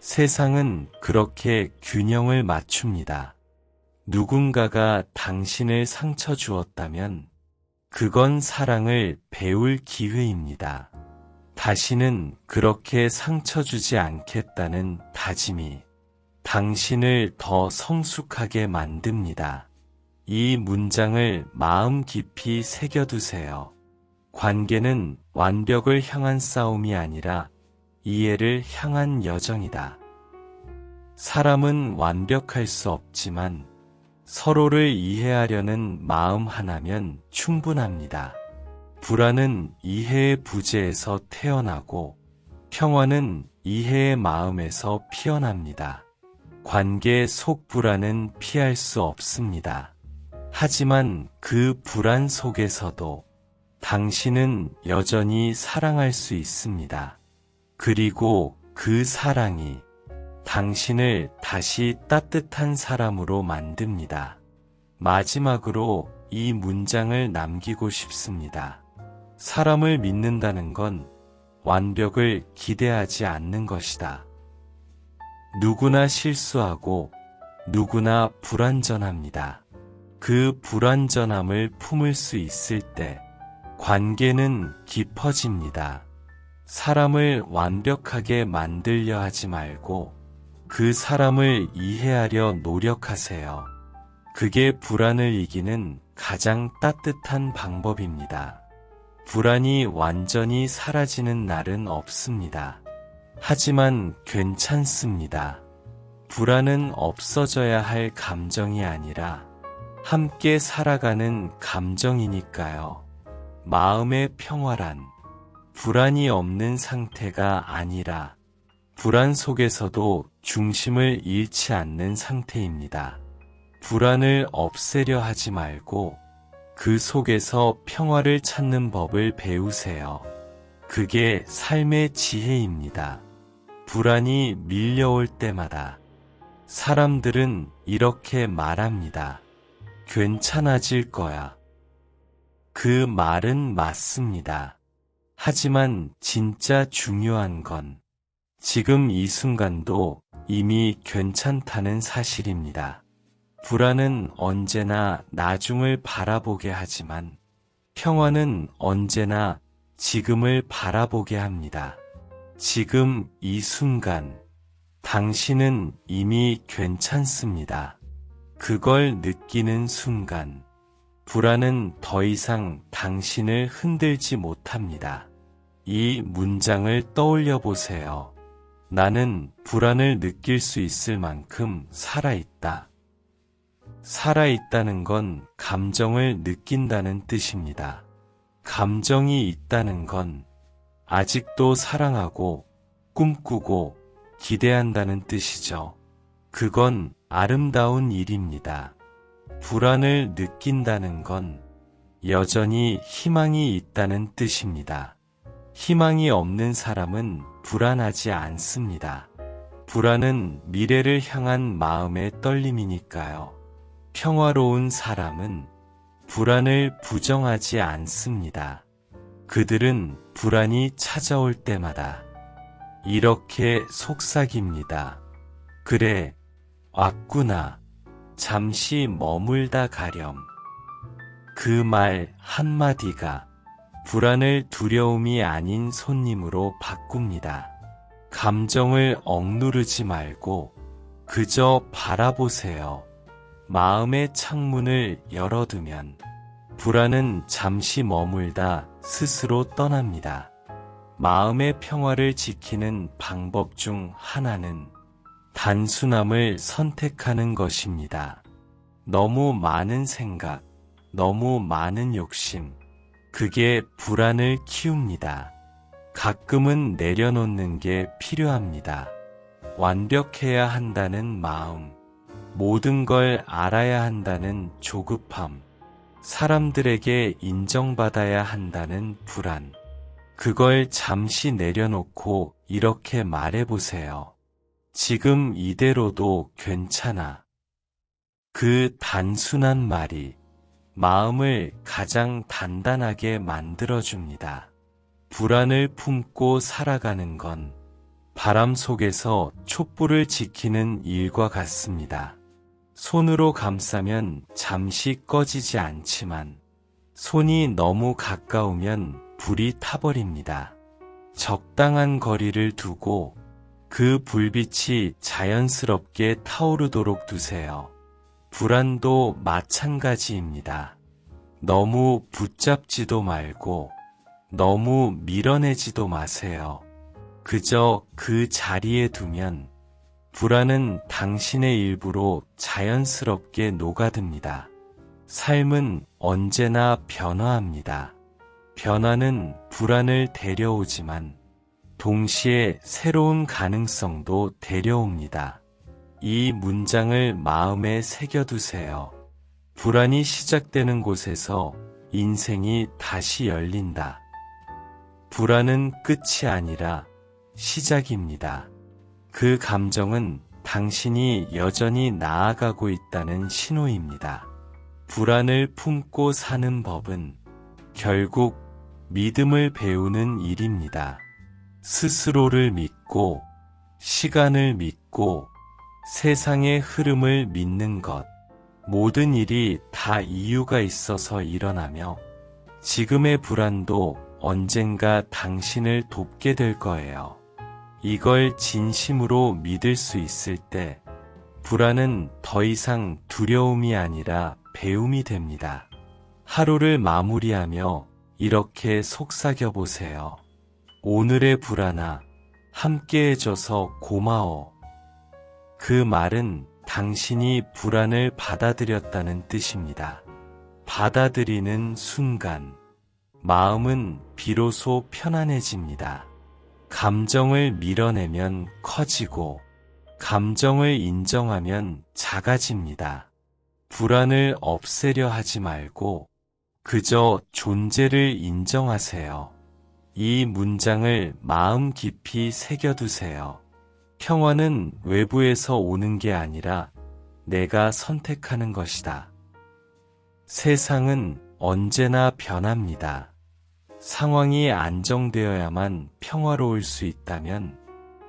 세상은 그렇게 균형을 맞춥니다. 누군가가 당신을 상처 주었다면 그건 사랑을 배울 기회입니다. 다시는 그렇게 상처 주지 않겠다는 다짐이 당신을 더 성숙하게 만듭니다. 이 문장을 마음 깊이 새겨두세요. 관계는 완벽을 향한 싸움이 아니라 이해를 향한 여정이다. 사람은 완벽할 수 없지만 서로를 이해하려는 마음 하나면 충분합니다. 불안은 이해의 부재에서 태어나고 평화는 이해의 마음에서 피어납니다. 관계 속 불안은 피할 수 없습니다. 하지만 그 불안 속에서도 당신은 여전히 사랑할 수 있습니다. 그리고 그 사랑이 당신을 다시 따뜻한 사람으로 만듭니다. 마지막으로 이 문장을 남기고 싶습니다. 사람을 믿는다는 건 완벽을 기대하지 않는 것이다. 누구나 실수하고 누구나 불완전합니다. 그 불완전함을 품을 수 있을 때 관계는 깊어집니다. 사람을 완벽하게 만들려 하지 말고 그 사람을 이해하려 노력하세요. 그게 불안을 이기는 가장 따뜻한 방법입니다. 불안이 완전히 사라지는 날은 없습니다. 하지만 괜찮습니다. 불안은 없어져야 할 감정이 아니라 함께 살아가는 감정이니까요. 마음의 평화란 불안이 없는 상태가 아니라 불안 속에서도 중심을 잃지 않는 상태입니다. 불안을 없애려 하지 말고 그 속에서 평화를 찾는 법을 배우세요. 그게 삶의 지혜입니다. 불안이 밀려올 때마다 사람들은 이렇게 말합니다. 괜찮아질 거야. 그 말은 맞습니다. 하지만 진짜 중요한 건 지금 이 순간도 이미 괜찮다는 사실입니다. 불안은 언제나 나중을 바라보게 하지만 평화는 언제나 지금을 바라보게 합니다. 지금 이 순간 당신은 이미 괜찮습니다. 그걸 느끼는 순간 불안은 더 이상 당신을 흔들지 못합니다. 이 문장을 떠올려 보세요. 나는 불안을 느낄 수 있을 만큼 살아있다. 살아있다는 건 감정을 느낀다는 뜻입니다. 감정이 있다는 건 아직도 사랑하고 꿈꾸고 기대한다는 뜻이죠. 그건 아름다운 일입니다. 불안을 느낀다는 건 여전히 희망이 있다는 뜻입니다. 희망이 없는 사람은 불안하지 않습니다. 불안은 미래를 향한 마음의 떨림이니까요. 평화로운 사람은 불안을 부정하지 않습니다. 그들은 불안이 찾아올 때마다 이렇게 속삭입니다. 그래, 왔구나. 잠시 머물다 가렴. 그 말 한마디가 불안을 두려움이 아닌 손님으로 바꿉니다. 감정을 억누르지 말고 그저 바라보세요. 마음의 창문을 열어두면 불안은 잠시 머물다 스스로 떠납니다. 마음의 평화를 지키는 방법 중 하나는 단순함을 선택하는 것입니다. 너무 많은 생각, 너무 많은 욕심, 그게 불안을 키웁니다. 가끔은 내려놓는 게 필요합니다. 완벽해야 한다는 마음, 모든 걸 알아야 한다는 조급함, 사람들에게 인정받아야 한다는 불안. 그걸 잠시 내려놓고 이렇게 말해보세요. 지금 이대로도 괜찮아. 그 단순한 말이 마음을 가장 단단하게 만들어줍니다. 불안을 품고 살아가는 건 바람 속에서 촛불을 지키는 일과 같습니다. 손으로 감싸면 잠시 꺼지지 않지만 손이 너무 가까우면 불이 타버립니다. 적당한 거리를 두고 그 불빛이 자연스럽게 타오르도록 두세요. 불안도 마찬가지입니다. 너무 붙잡지도 말고 너무 밀어내지도 마세요. 그저 그 자리에 두면 불안은 당신의 일부로 자연스럽게 녹아듭니다. 삶은 언제나 변화합니다. 변화는 불안을 데려오지만 동시에 새로운 가능성도 데려옵니다. 이 문장을 마음에 새겨두세요. 불안이 시작되는 곳에서 인생이 다시 열린다. 불안은 끝이 아니라 시작입니다. 그 감정은 당신이 여전히 나아가고 있다는 신호입니다. 불안을 품고 사는 법은 결국 믿음을 배우는 일입니다. 스스로를 믿고, 시간을 믿고, 세상의 흐름을 믿는 것. 모든 일이 다 이유가 있어서 일어나며 지금의 불안도 언젠가 당신을 돕게 될 거예요. 이걸 진심으로 믿을 수 있을 때 불안은 더 이상 두려움이 아니라 배움이 됩니다. 하루를 마무리하며 이렇게 속삭여 보세요. 오늘의 불안아, 함께 해줘서 고마워. 그 말은 당신이 불안을 받아들였다는 뜻입니다. 받아들이는 순간, 마음은 비로소 편안해집니다. 감정을 밀어내면 커지고, 감정을 인정하면 작아집니다. 불안을 없애려 하지 말고, 그저 존재를 인정하세요. 이 문장을 마음 깊이 새겨두세요. 평화는 외부에서 오는 게 아니라 내가 선택하는 것이다. 세상은 언제나 변합니다. 상황이 안정되어야만 평화로울 수 있다면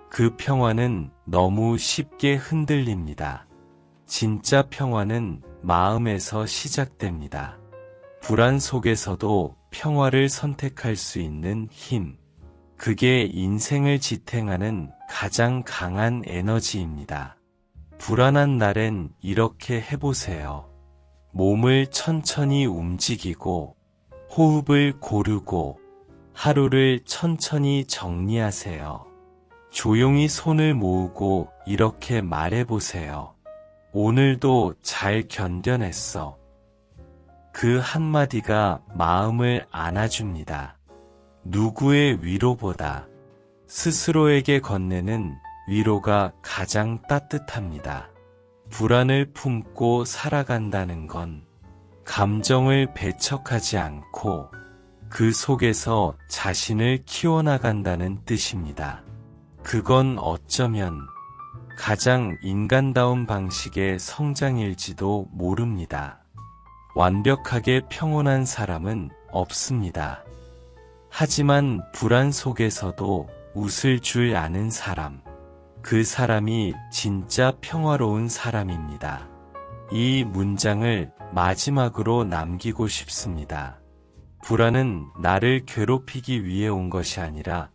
그 평화는 너무 쉽게 흔들립니다. 진짜 평화는 마음에서 시작됩니다. 불안 속에서도 평화를 선택할 수 있는 힘. 그게 인생을 지탱하는 가장 강한 에너지입니다. 불안한 날엔 이렇게 해보세요. 몸을 천천히 움직이고, 호흡을 고르고, 하루를 천천히 정리하세요. 조용히 손을 모으고 이렇게 말해보세요. 오늘도 잘 견뎌냈어. 그 한마디가 마음을 안아줍니다. 누구의 위로보다 스스로에게 건네는 위로가 가장 따뜻합니다. 불안을 품고 살아간다는 건 감정을 배척하지 않고 그 속에서 자신을 키워나간다는 뜻입니다. 그건 어쩌면 가장 인간다운 방식의 성장일지도 모릅니다. 완벽하게 평온한 사람은 없습니다. 하지만 불안 속에서도 웃을 줄 아는 사람, 그 사람이 진짜 평화로운 사람입니다. 이 문장을 마지막으로 남기고 싶습니다. 불안은 나를 괴롭히기 위해 온 것이 아니라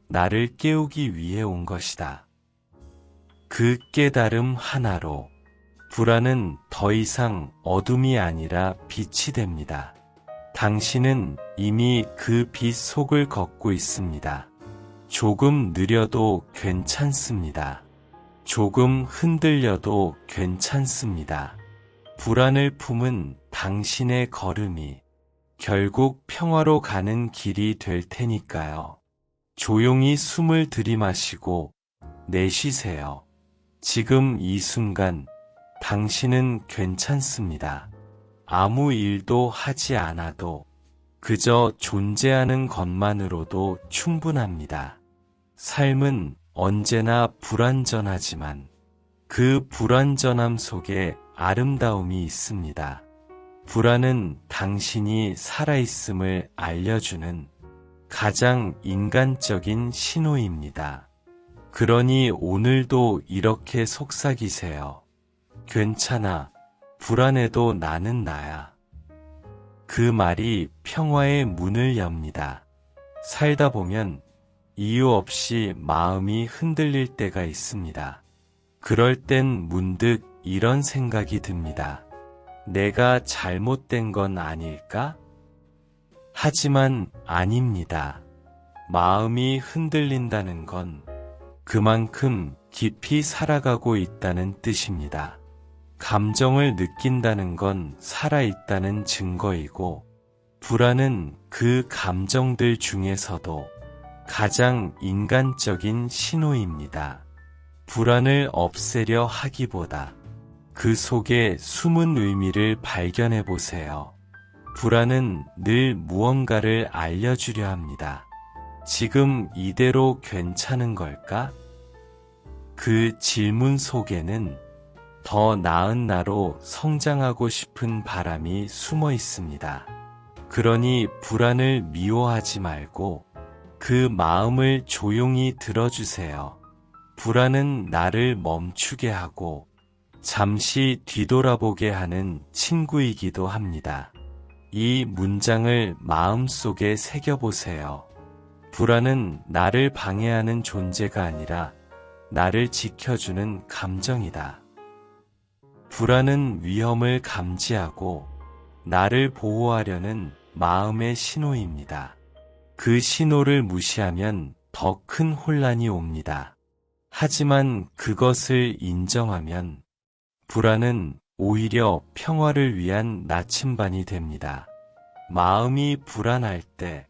나를 깨우기 위해 온 것이다. 그 깨달음 하나로 불안은 더 이상 어둠이 아니라 빛이 됩니다. 당신은 이미 그 빛 속을 걷고 있습니다. 조금 느려도 괜찮습니다. 조금 흔들려도 괜찮습니다. 불안을 품은 당신의 걸음이 결국 평화로 가는 길이 될 테니까요. 조용히 숨을 들이마시고 내쉬세요. 지금 이 순간 당신은 괜찮습니다. 아무 일도 하지 않아도 그저 존재하는 것만으로도 충분합니다. 삶은 언제나 불완전하지만 그 불완전함 속에 아름다움이 있습니다. 불안은 당신이 살아있음을 알려주는 가장 인간적인 신호입니다. 그러니 오늘도 이렇게 속삭이세요. 괜찮아. 불안해도 나는 나야. 그 말이 평화의 문을 엽니다. 살다 보면 이유 없이 마음이 흔들릴 때가 있습니다. 그럴 땐 문득 이런 생각이 듭니다. 내가 잘못된 건 아닐까? 하지만 아닙니다. 마음이 흔들린다는 건 그만큼 깊이 살아가고 있다는 뜻입니다. 감정을 느낀다는 건 살아있다는 증거이고, 불안은 그 감정들 중에서도 가장 인간적인 신호입니다. 불안을 없애려 하기보다 그 속에 숨은 의미를 발견해 보세요. 불안은 늘 무언가를 알려주려 합니다. 지금 이대로 괜찮은 걸까? 그 질문 속에는 더 나은 나로 성장하고 싶은 바람이 숨어 있습니다. 그러니 불안을 미워하지 말고 그 마음을 조용히 들어주세요. 불안은 나를 멈추게 하고 잠시 뒤돌아보게 하는 친구이기도 합니다. 이 문장을 마음속에 새겨보세요. 불안은 나를 방해하는 존재가 아니라 나를 지켜주는 감정이다. 불안은 위험을 감지하고 나를 보호하려는 마음의 신호입니다. 그 신호를 무시하면 더 큰 혼란이 옵니다. 하지만 그것을 인정하면 불안은 오히려 평화를 위한 나침반이 됩니다. 마음이 불안할 때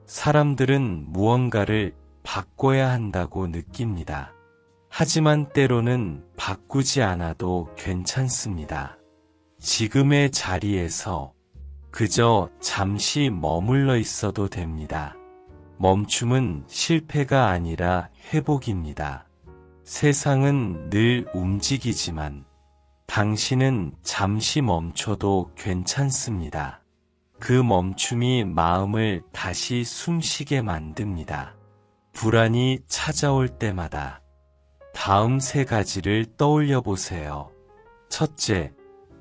사람들은 무언가를 바꿔야 한다고 느낍니다. 하지만 때로는 바꾸지 않아도 괜찮습니다. 지금의 자리에서 그저 잠시 머물러 있어도 됩니다. 멈춤은 실패가 아니라 회복입니다. 세상은 늘 움직이지만 당신은 잠시 멈춰도 괜찮습니다. 그 멈춤이 마음을 다시 숨쉬게 만듭니다. 불안이 찾아올 때마다 다음 3가지를 떠올려 보세요. 첫째,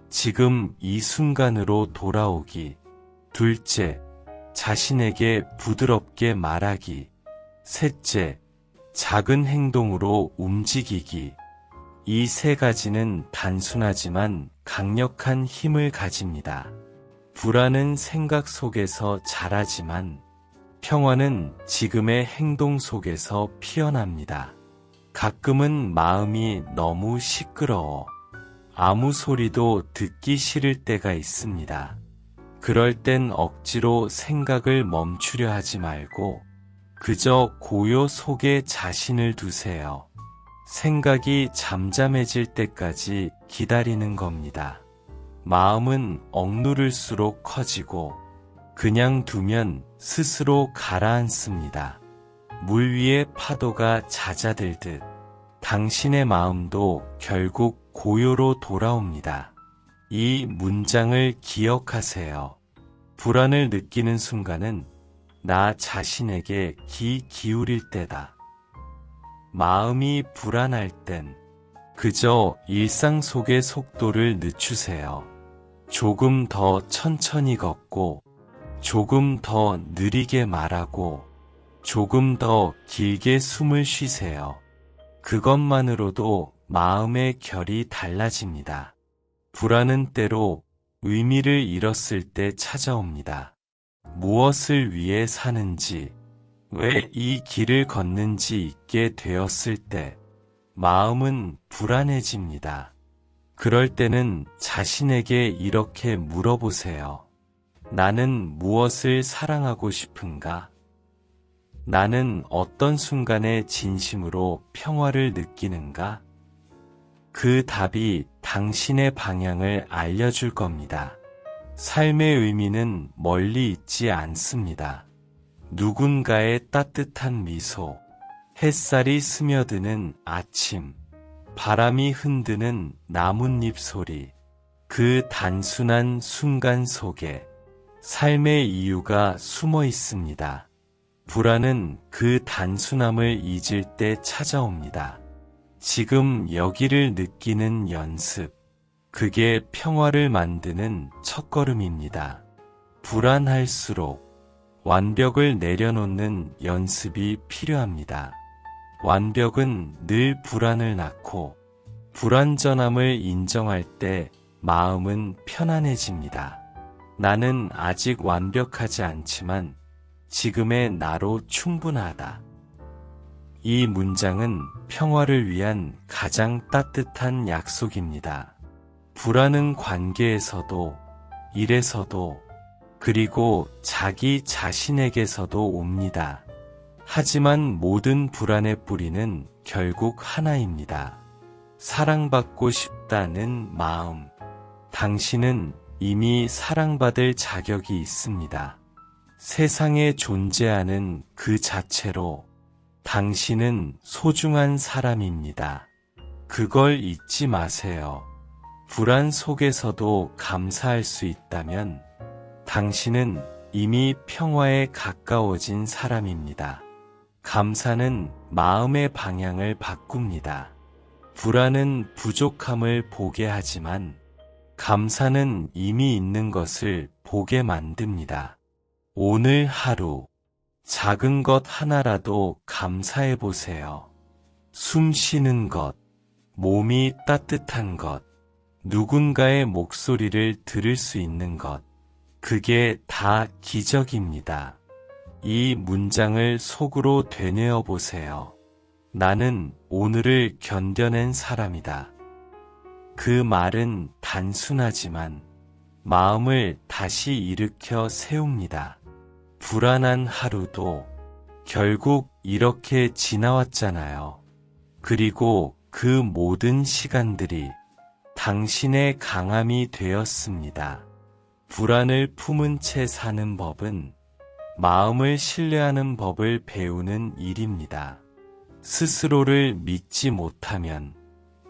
지금 이 순간으로 돌아오기. 둘째, 자신에게 부드럽게 말하기. 셋째, 작은 행동으로 움직이기. 이 3가지는 단순하지만 강력한 힘을 가집니다. 불안은 생각 속에서 자라지만 평화는 지금의 행동 속에서 피어납니다. 가끔은 마음이 너무 시끄러워 아무 소리도 듣기 싫을 때가 있습니다. 그럴 땐 억지로 생각을 멈추려 하지 말고 그저 고요 속에 자신을 두세요. 생각이 잠잠해질 때까지 기다리는 겁니다. 마음은 억누를수록 커지고 그냥 두면 스스로 가라앉습니다. 물 위의 파도가 잦아들듯 당신의 마음도 결국 고요로 돌아옵니다. 이 문장을 기억하세요. 불안을 느끼는 순간은 나 자신에게 귀 기울일 때다. 마음이 불안할 땐 그저 일상 속의 속도를 늦추세요. 조금 더 천천히 걷고, 조금 더 느리게 말하고, 조금 더 길게 숨을 쉬세요. 그것만으로도 마음의 결이 달라집니다. 불안은 때로 의미를 잃었을 때 찾아옵니다. 무엇을 위해 사는지, 왜 이 길을 걷는지 잊게 되었을 때 마음은 불안해집니다. 그럴 때는 자신에게 이렇게 물어보세요. 나는 무엇을 사랑하고 싶은가? 나는 어떤 순간에 진심으로 평화를 느끼는가? 그 답이 당신의 방향을 알려줄 겁니다. 삶의 의미는 멀리 있지 않습니다. 누군가의 따뜻한 미소, 햇살이 스며드는 아침, 바람이 흔드는 나뭇잎 소리, 그 단순한 순간 속에 삶의 이유가 숨어 있습니다. 불안은 그 단순함을 잊을 때 찾아옵니다. 지금 여기를 느끼는 연습, 그게 평화를 만드는 첫걸음입니다. 불안할수록 완벽을 내려놓는 연습이 필요합니다. 완벽은 늘 불안을 낳고 불완전함을 인정할 때 마음은 편안해집니다. 나는 아직 완벽하지 않지만 지금의 나로 충분하다. 이 문장은 평화를 위한 가장 따뜻한 약속입니다. 불안은 관계에서도, 일에서도, 그리고 자기 자신에게서도 옵니다. 하지만 모든 불안의 뿌리는 결국 하나입니다. 사랑받고 싶다는 마음. 당신은 이미 사랑받을 자격이 있습니다. 세상에 존재하는 그 자체로 당신은 소중한 사람입니다. 그걸 잊지 마세요. 불안 속에서도 감사할 수 있다면 당신은 이미 평화에 가까워진 사람입니다. 감사는 마음의 방향을 바꿉니다. 불안은 부족함을 보게 하지만 감사는 이미 있는 것을 보게 만듭니다. 오늘 하루 작은 것 하나라도 감사해 보세요. 숨 쉬는 것, 몸이 따뜻한 것, 누군가의 목소리를 들을 수 있는 것, 그게 다 기적입니다. 이 문장을 속으로 되뇌어 보세요. 나는 오늘을 견뎌낸 사람이다. 그 말은 단순하지만 마음을 다시 일으켜 세웁니다. 불안한 하루도 결국 이렇게 지나왔잖아요. 그리고 그 모든 시간들이 당신의 강함이 되었습니다. 불안을 품은 채 사는 법은 마음을 신뢰하는 법을 배우는 일입니다. 스스로를 믿지 못하면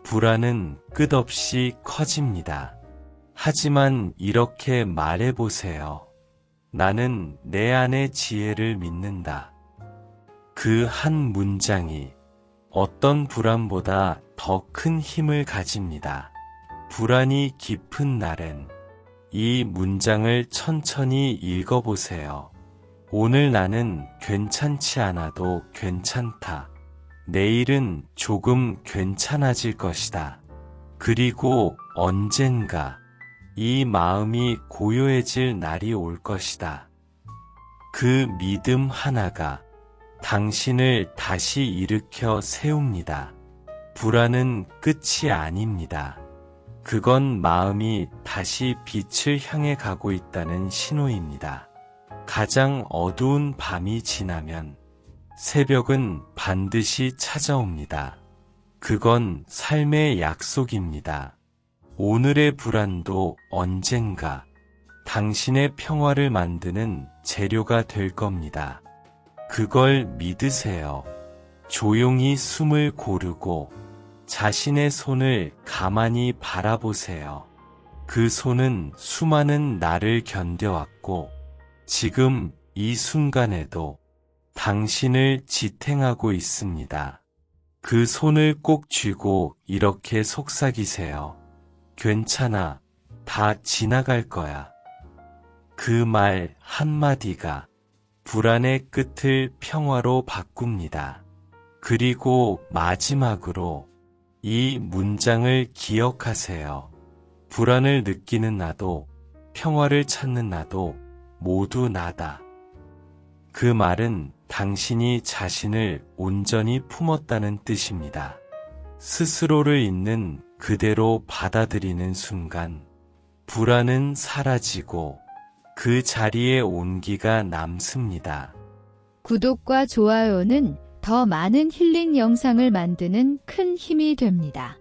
불안은 끝없이 커집니다. 하지만 이렇게 말해보세요. 나는 내 안의 지혜를 믿는다. 그 한 문장이 어떤 불안보다 더 큰 힘을 가집니다. 불안이 깊은 날엔 이 문장을 천천히 읽어보세요. 오늘 나는 괜찮지 않아도 괜찮다. 내일은 조금 괜찮아질 것이다. 그리고 언젠가 이 마음이 고요해질 날이 올 것이다. 그 믿음 하나가 당신을 다시 일으켜 세웁니다. 불안은 끝이 아닙니다. 그건 마음이 다시 빛을 향해 가고 있다는 신호입니다. 가장 어두운 밤이 지나면 새벽은 반드시 찾아옵니다. 그건 삶의 약속입니다. 오늘의 불안도 언젠가 당신의 평화를 만드는 재료가 될 겁니다. 그걸 믿으세요. 조용히 숨을 고르고 자신의 손을 가만히 바라보세요. 그 손은 수많은 날을 견뎌왔고 지금 이 순간에도 당신을 지탱하고 있습니다. 그 손을 꼭 쥐고 이렇게 속삭이세요. 괜찮아. 다 지나갈 거야. 그 말 한마디가 불안의 끝을 평화로 바꿉니다. 그리고 마지막으로 이 문장을 기억하세요. 불안을 느끼는 나도, 평화를 찾는 나도 모두 나다. 그 말은 당신이 자신을 온전히 품었다는 뜻입니다. 스스로를 있는 그대로 받아들이는 순간, 불안은 사라지고 그 자리에 온기가 남습니다. 구독과 좋아요는 더 많은 힐링 영상을 만드는 큰 힘이 됩니다.